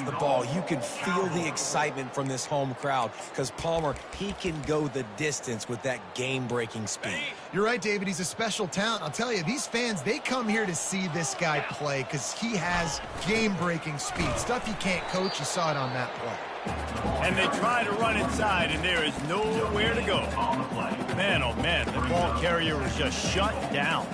The ball, you can feel the excitement from this home crowd because Palmer, he can go the distance with that game-breaking speed. You're right, David. He's a special talent. I'll tell you, these fans, they come here to see this guy play because he has game-breaking speed. Stuff you can't coach. You saw it on that play. And they try to run inside, and there is nowhere to go. Man, oh man, the ball carrier was just shut down.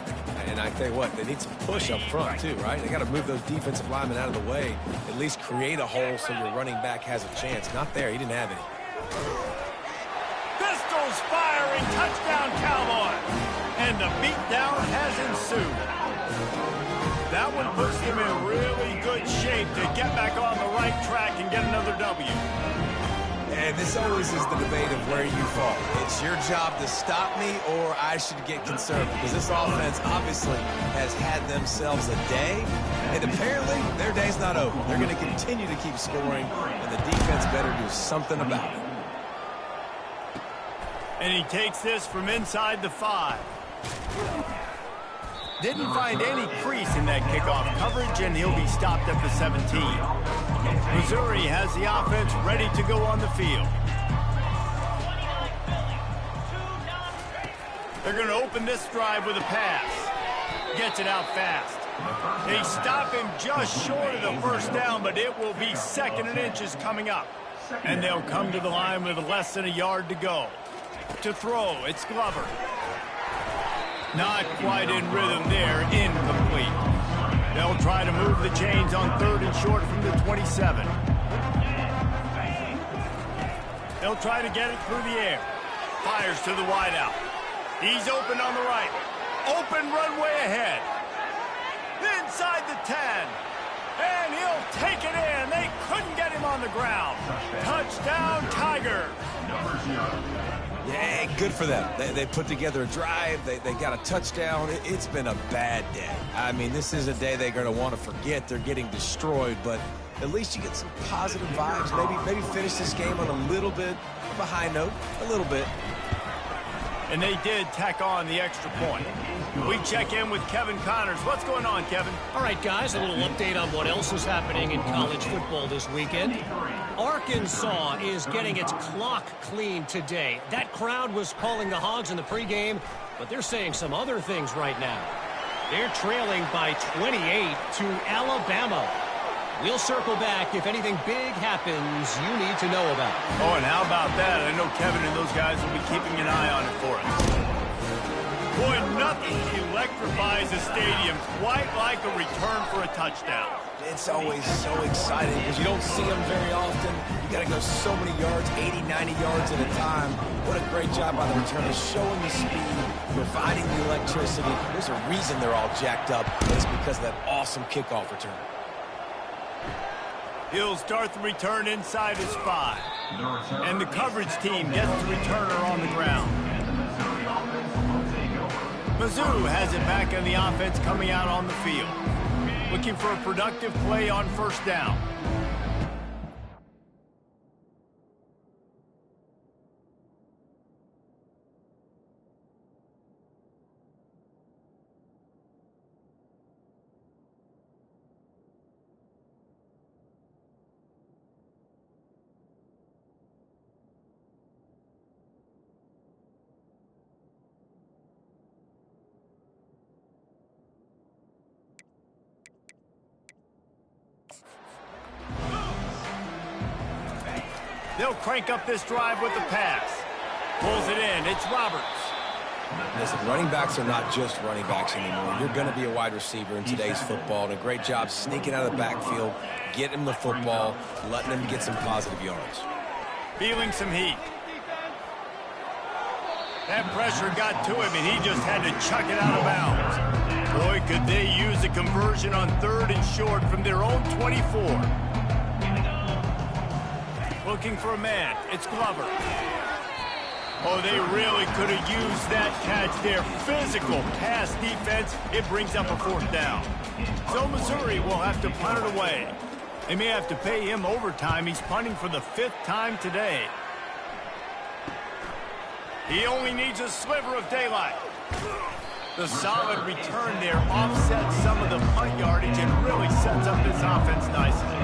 And I tell you what, they need some push up front too, right? They got to move those defensive linemen out of the way, at least create a hole so your running back has a chance. Not there. He didn't have any. Pistols firing, touchdown Cowboys. And the beatdown has ensued. That one puts them in really good shape to get back on the right track and get another W. And this always is the debate of where you fall. It's your job to stop me or I should get conservative. Because this offense obviously has had themselves a day. And apparently their day's not over. They're going to continue to keep scoring. And the defense better do something about it. And he takes this from inside the 5. Didn't find any crease in that kickoff coverage, and he'll be stopped at the 17. Missouri has the offense ready to go on the field. They're going to open this drive with a pass. Gets it out fast. They stop him just short of the first down, but it will be 2nd and inches coming up. And they'll come to the line with less than a yard to go. To throw, it's Glover. Not quite in rhythm there, incomplete. They'll try to move the chains on 3rd and short from the 27. They'll try to get it through the air. Fires to the wideout. He's open on the right. Open runway ahead. inside the 10. And he'll take it in. They couldn't get him on the ground. Touchdown, Tigers. Yeah, good for them. They put together a drive. They got a touchdown. It's been a bad day. I mean, this is a day they're going to want to forget. They're getting destroyed, but at least you get some positive vibes. Maybe finish this game on a little bit of a high note, a little bit. And they did tack on the extra point. We check in with Kevin Connors. What's going on, Kevin? All right, guys, a little update on what else is happening in college football this weekend. Arkansas is getting its clock cleaned today. That crowd was calling the Hogs in the pregame, but they're saying some other things right now. They're trailing by 28 to Alabama. We'll circle back if anything big happens you need to know about. Oh, and how about that? I know Kevin and those guys will be keeping an eye on it for us. Boy, nothing electrifies a stadium quite like a return for a touchdown. It's always so exciting because you don't see them very often. You got to go so many yards, 80, 90 yards at a time. What a great job by the returners, showing the speed, providing the electricity. There's a reason they're all jacked up, and it's because of that awesome kickoff return. He'll start the return inside his 5. And the coverage team gets the returner on the ground. Mizzou has it back on the offense coming out on the field. Looking for a productive play on first down. They'll crank up this drive with the pass. Pulls it in. It's Roberts. Listen, running backs are not just running backs anymore. You're going to be a wide receiver in today's football. And a great job sneaking out of the backfield, getting him the football, letting him get some positive yards. Feeling some heat. That pressure got to him, and he just had to chuck it out of bounds. Boy, could they use a conversion on 3rd and short from their own 24. Looking for a man. It's Glover. Oh, they really could have used that catch there. Physical pass defense. It brings up a 4th down. So Missouri will have to punt it away. They may have to pay him overtime. He's punting for the 5th time today. He only needs a sliver of daylight. The solid return there offsets some of the punt yardage and really sets up this offense nicely.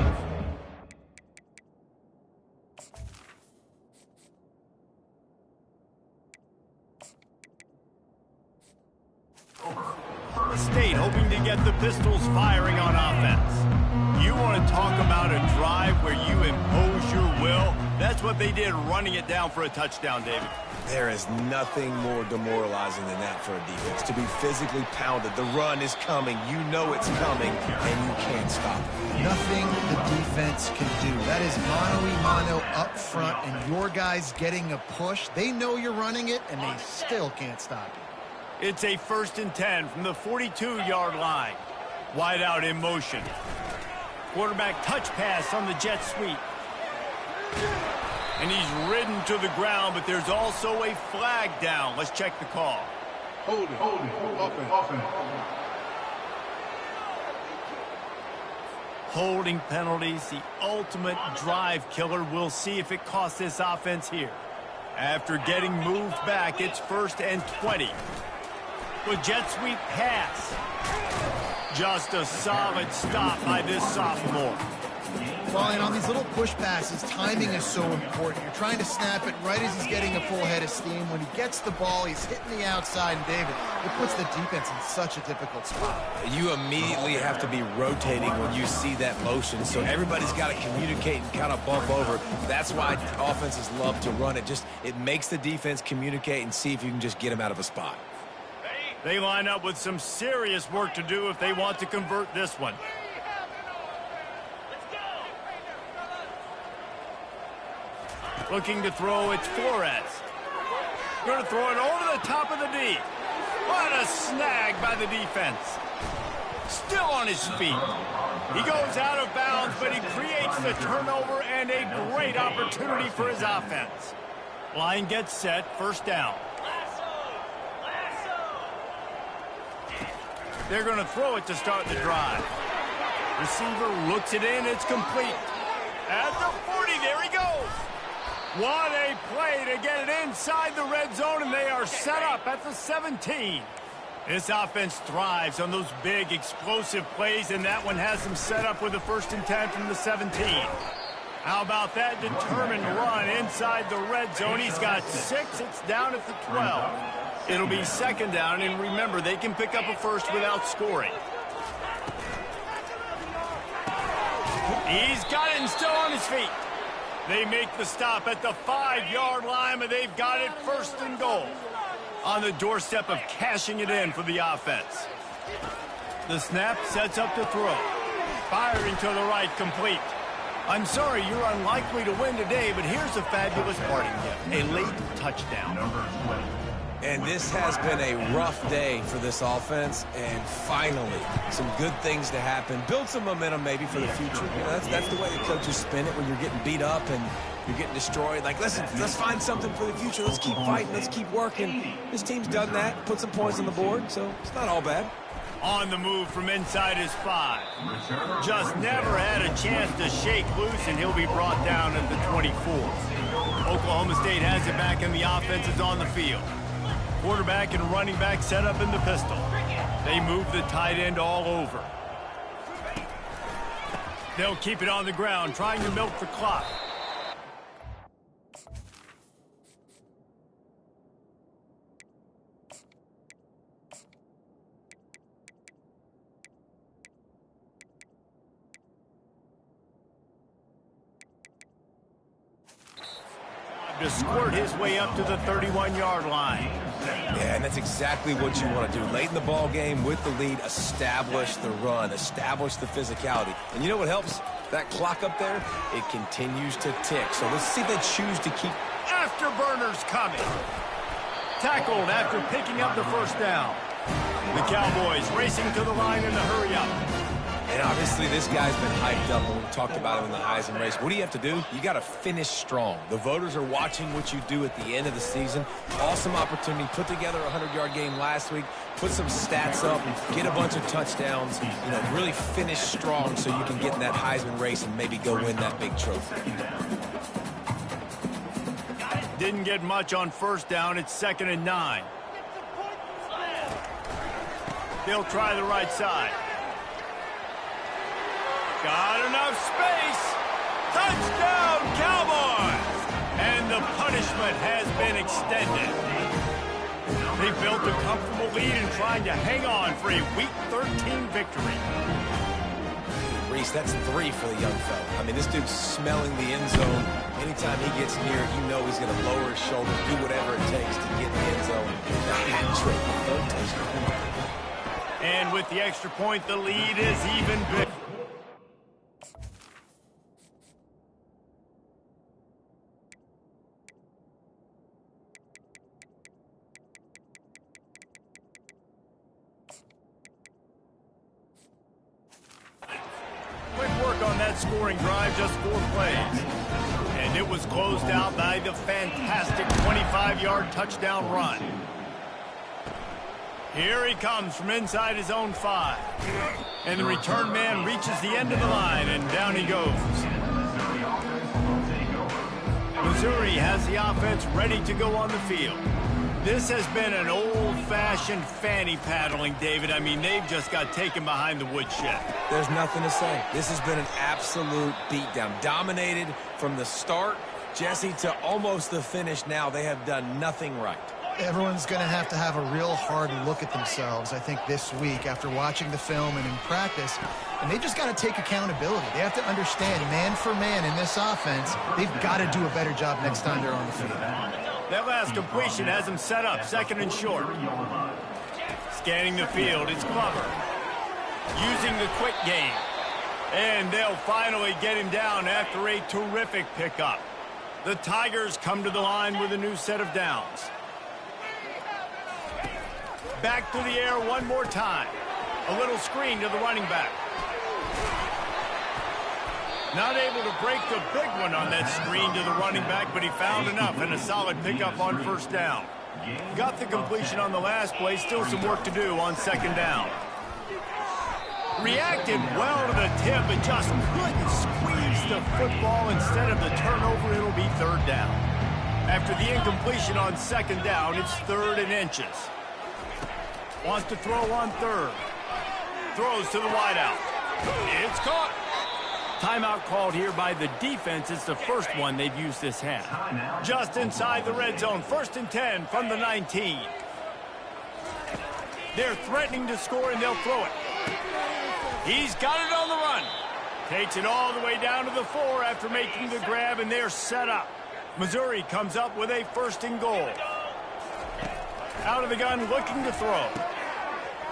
Okla State hoping to get the Pistols firing on offense. You want to talk about a drive where you impose your will? That's what they did, running it down for a touchdown, David. There is nothing more demoralizing than that for a defense. To be physically pounded. The run is coming. You know it's coming, and you can't stop it. Nothing the defense can do. That is mano-a-mano up front, and your guys getting a push. They know you're running it, and they still can't stop it. It's a 1st and 10 from the 42-yard line. Wide out in motion. Quarterback touch pass on the jet sweep. And he's ridden to the ground, but there's also a flag down. Let's check the call. Hold it. Offense. Holding penalties, the ultimate drive killer. We'll see if it costs this offense here. After getting moved back, it's 1st and 20. With jet sweep pass. Just a solid stop by this sophomore. Well, and on these little push passes, timing is so important. You're trying to snap it right as he's getting a full head of steam. When he gets the ball, he's hitting the outside, and David, it puts the defense in such a difficult spot. You immediately have to be rotating when you see that motion, so everybody's got to communicate and kind of bump over. That's why offenses love to run it. It makes the defense communicate and see if you can just get them out of a spot. They line up with some serious work to do if they want to convert this one. Looking to throw, it's Flores. Going to throw it over the top of the D. What a snag by the defense. Still on his feet. He goes out of bounds, but he creates the turnover and a great opportunity for his offense. Line gets set, first down. They're going to throw it to start the drive. Receiver looks it in, it's complete. At the 40, there he goes. What a play to get it inside the red zone, and they are set up at the 17. This offense thrives on those big, explosive plays, and that one has them set up with a 1st and 10 from the 17. How about that determined run inside the red zone? He's got 6. It's down at the 12. It'll be 2nd down, and remember, they can pick up a first without scoring. He's got it and still on his feet. They make the stop at the 5-yard line, and they've got it 1st and goal. On the doorstep of cashing it in for the offense. The snap sets up to throw. Firing to the right, complete. I'm sorry, you're unlikely to win today, but here's a fabulous parting gift. A late touchdown. Number 20. And this has been a rough day for this offense, and finally, some good things to happen. Build some momentum maybe for the future. You know, that's the way the coaches spin it when you're getting beat up and you're getting destroyed. Like, listen, let's find something for the future. Let's keep fighting. Let's keep working. This team's done that, put some points on the board, so it's not all bad. On the move from inside his 5. Just never had a chance to shake loose, and he'll be brought down at the 24. Oklahoma State has it back, and the offense is on the field. Quarterback and running back set up in the pistol. They move the tight end all over. They'll keep it on the ground, trying to milk the clock. To squirt his way up to the 31-yard line. Yeah, and that's exactly what you want to do. Late in the ball game with the lead, establish the run, establish the physicality. And you know what helps? That clock up there, it continues to tick. So let's see if they choose to keep... Afterburners coming. Tackled after picking up the 1st down. The Cowboys racing to the line in a hurry-up. And obviously this guy's been hyped up when we talked about him in the Heisman race. What do you have to do? You got to finish strong. The voters are watching what you do at the end of the season. Awesome opportunity. Put together a 100-yard game last week. Put some stats up. Get a bunch of touchdowns. You know, really finish strong so you can get in that Heisman race and maybe go win that big trophy. Didn't get much on 1st down. It's 2nd and 9. They'll try the right side. Got enough space. Touchdown, Cowboys! And the punishment has been extended. They built a comfortable lead and trying to hang on for a Week 13 victory. Reese, that's 3 for the young fella. I mean, this dude's smelling the end zone. Anytime he gets near it, you know he's going to lower his shoulders, do whatever it takes to get in the end zone. The hat trick, the 3rd touchdown. And with the extra point, the lead is even bigger. Scoring drive, just 4 plays. And it was closed out by the fantastic 25-yard touchdown run. Here he comes from inside his own 5. And the return man reaches the end of the line, and down he goes. Missouri has the offense ready to go on the field. This has been an old-fashioned fanny paddling, David. I mean, they've just got taken behind the woodshed. There's nothing to say. This has been an absolute beatdown. Dominated from the start, Jesse, to almost the finish now. They have done nothing right. Everyone's going to have a real hard look at themselves, I think, this week after watching the film and in practice. And they just got to take accountability. They have to understand, man for man in this offense, they've got to do a better job next time they're on the field. That last completion has them set up, 2nd and short. Scanning the field, it's Glover. Using the quick game. And they'll finally get him down after a terrific pickup. The Tigers come to the line with a new set of downs. Back to the air one more time. A little screen to the running back. Not able to break the big one on that screen to the running back, but he found enough and a solid pickup on first down. Got the completion on the last play, still some work to do on second down. Reacted well to the tip, but just couldn't squeeze the football. Instead of the turnover, it'll be third down. After the incompletion on second down, it's 3rd and inches. Wants to throw on 3rd. Throws to the wideout. It's caught. Timeout called here by the defense. It's the first one they've used this half. Just inside the red zone. 1st and 10 from the 19. They're threatening to score, and they'll throw it. He's got it on the run. Takes it all the way down to the 4 after making the grab, and they're set up. Missouri comes up with a 1st and goal. Out of the gun, looking to throw.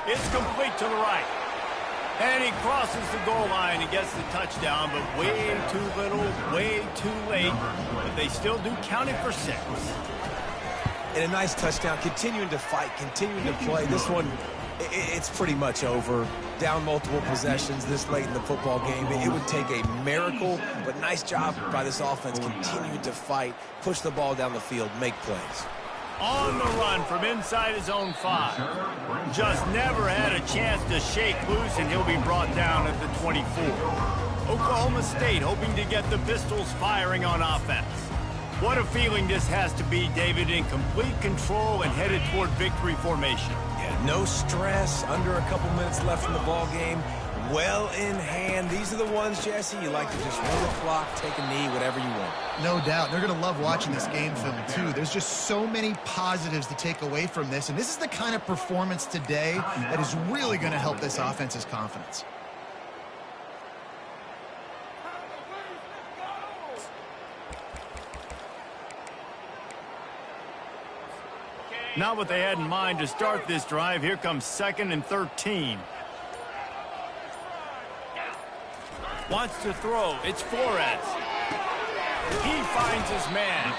It's complete to the right. And he crosses the goal line and gets the touchdown, but way too little, way too late. But they still do count it for 6. And a nice touchdown, continuing to fight, continuing to play. This one, it's pretty much over. Down multiple possessions this late in the football game. It would take a miracle, but nice job by this offense continuing to fight, push the ball down the field, make plays. On the run from inside his own 5. Just never had a chance to shake loose, and he'll be brought down at the 24. Oklahoma State hoping to get the Pistols firing on offense. What a feeling this has to be, David, in complete control and headed toward victory formation. Yeah, no stress, under a couple minutes left in the ball game. Well in hand. These are the ones, Jesse, you like to just run the clock, take a knee, whatever you want. No doubt. They're going to love watching this game film, too. There's just so many positives to take away from this, and this is the kind of performance today that is really going to help this offense's confidence. Not what they had in mind to start this drive. Here comes 2nd and 13. Wants to throw. It's Flores. He finds his man.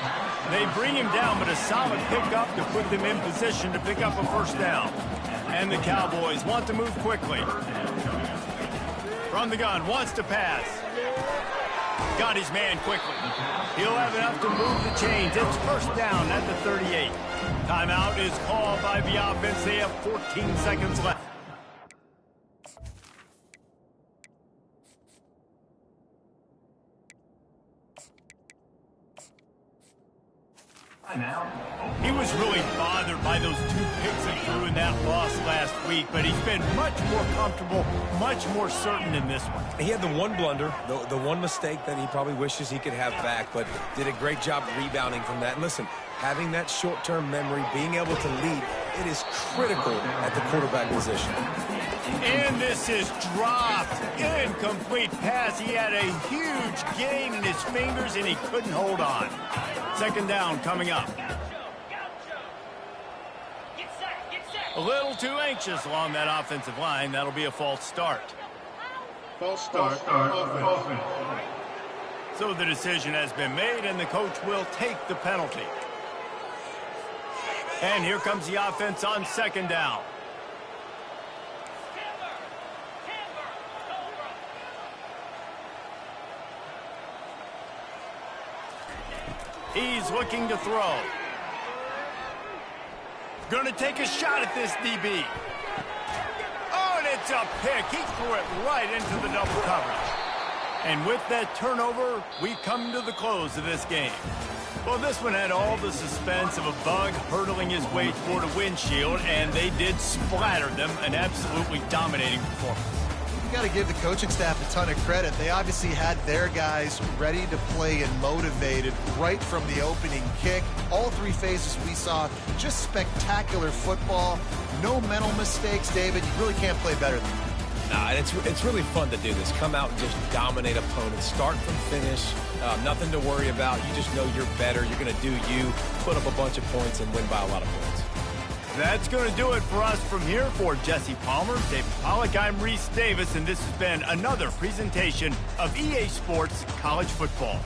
They bring him down, but a solid pickup to put them in position to pick up a 1st down. And the Cowboys want to move quickly. From the gun, wants to pass. Got his man quickly. He'll have enough to move the chains. It's 1st down at the 38. Timeout is called by the offense. They have 14 seconds left. He was really bothered by those 2 picks he threw in that loss last week, but he's been much more comfortable, much more certain in this one. He had the one blunder, the one mistake that he probably wishes he could have back, but did a great job rebounding from that. And listen, having that short-term memory, being able to lead, it is critical at the quarterback position. And this is dropped. Incomplete pass. He had a huge gain in his fingers, and he couldn't hold on. 2nd down coming up. A little too anxious along that offensive line. That'll be a false start. False start. Offense. So the decision has been made, and the coach will take the penalty. And here comes the offense on 2nd down. He's looking to throw. Going to take a shot at this DB. Oh, and it's a pick. He threw it right into the double coverage. And with that turnover, we come to the close of this game. Well, this one had all the suspense of a bug hurtling his way toward a windshield, and they did splatter them. An absolutely dominating performance. You got to give the coaching staff a ton of credit. They obviously had their guys ready to play and motivated right from the opening kick. All 3 phases we saw, just spectacular football. No mental mistakes, David. You really can't play better than that. Nah, and it's really fun to do this. Come out and just dominate opponents. Start from finish. Nothing to worry about. You just know you're better. You're going to do you, put up a bunch of points, and win by a lot of points. That's going to do it for us from here. For Jesse Palmer, David Pollack, I'm Reese Davis, and this has been another presentation of EA Sports College Football.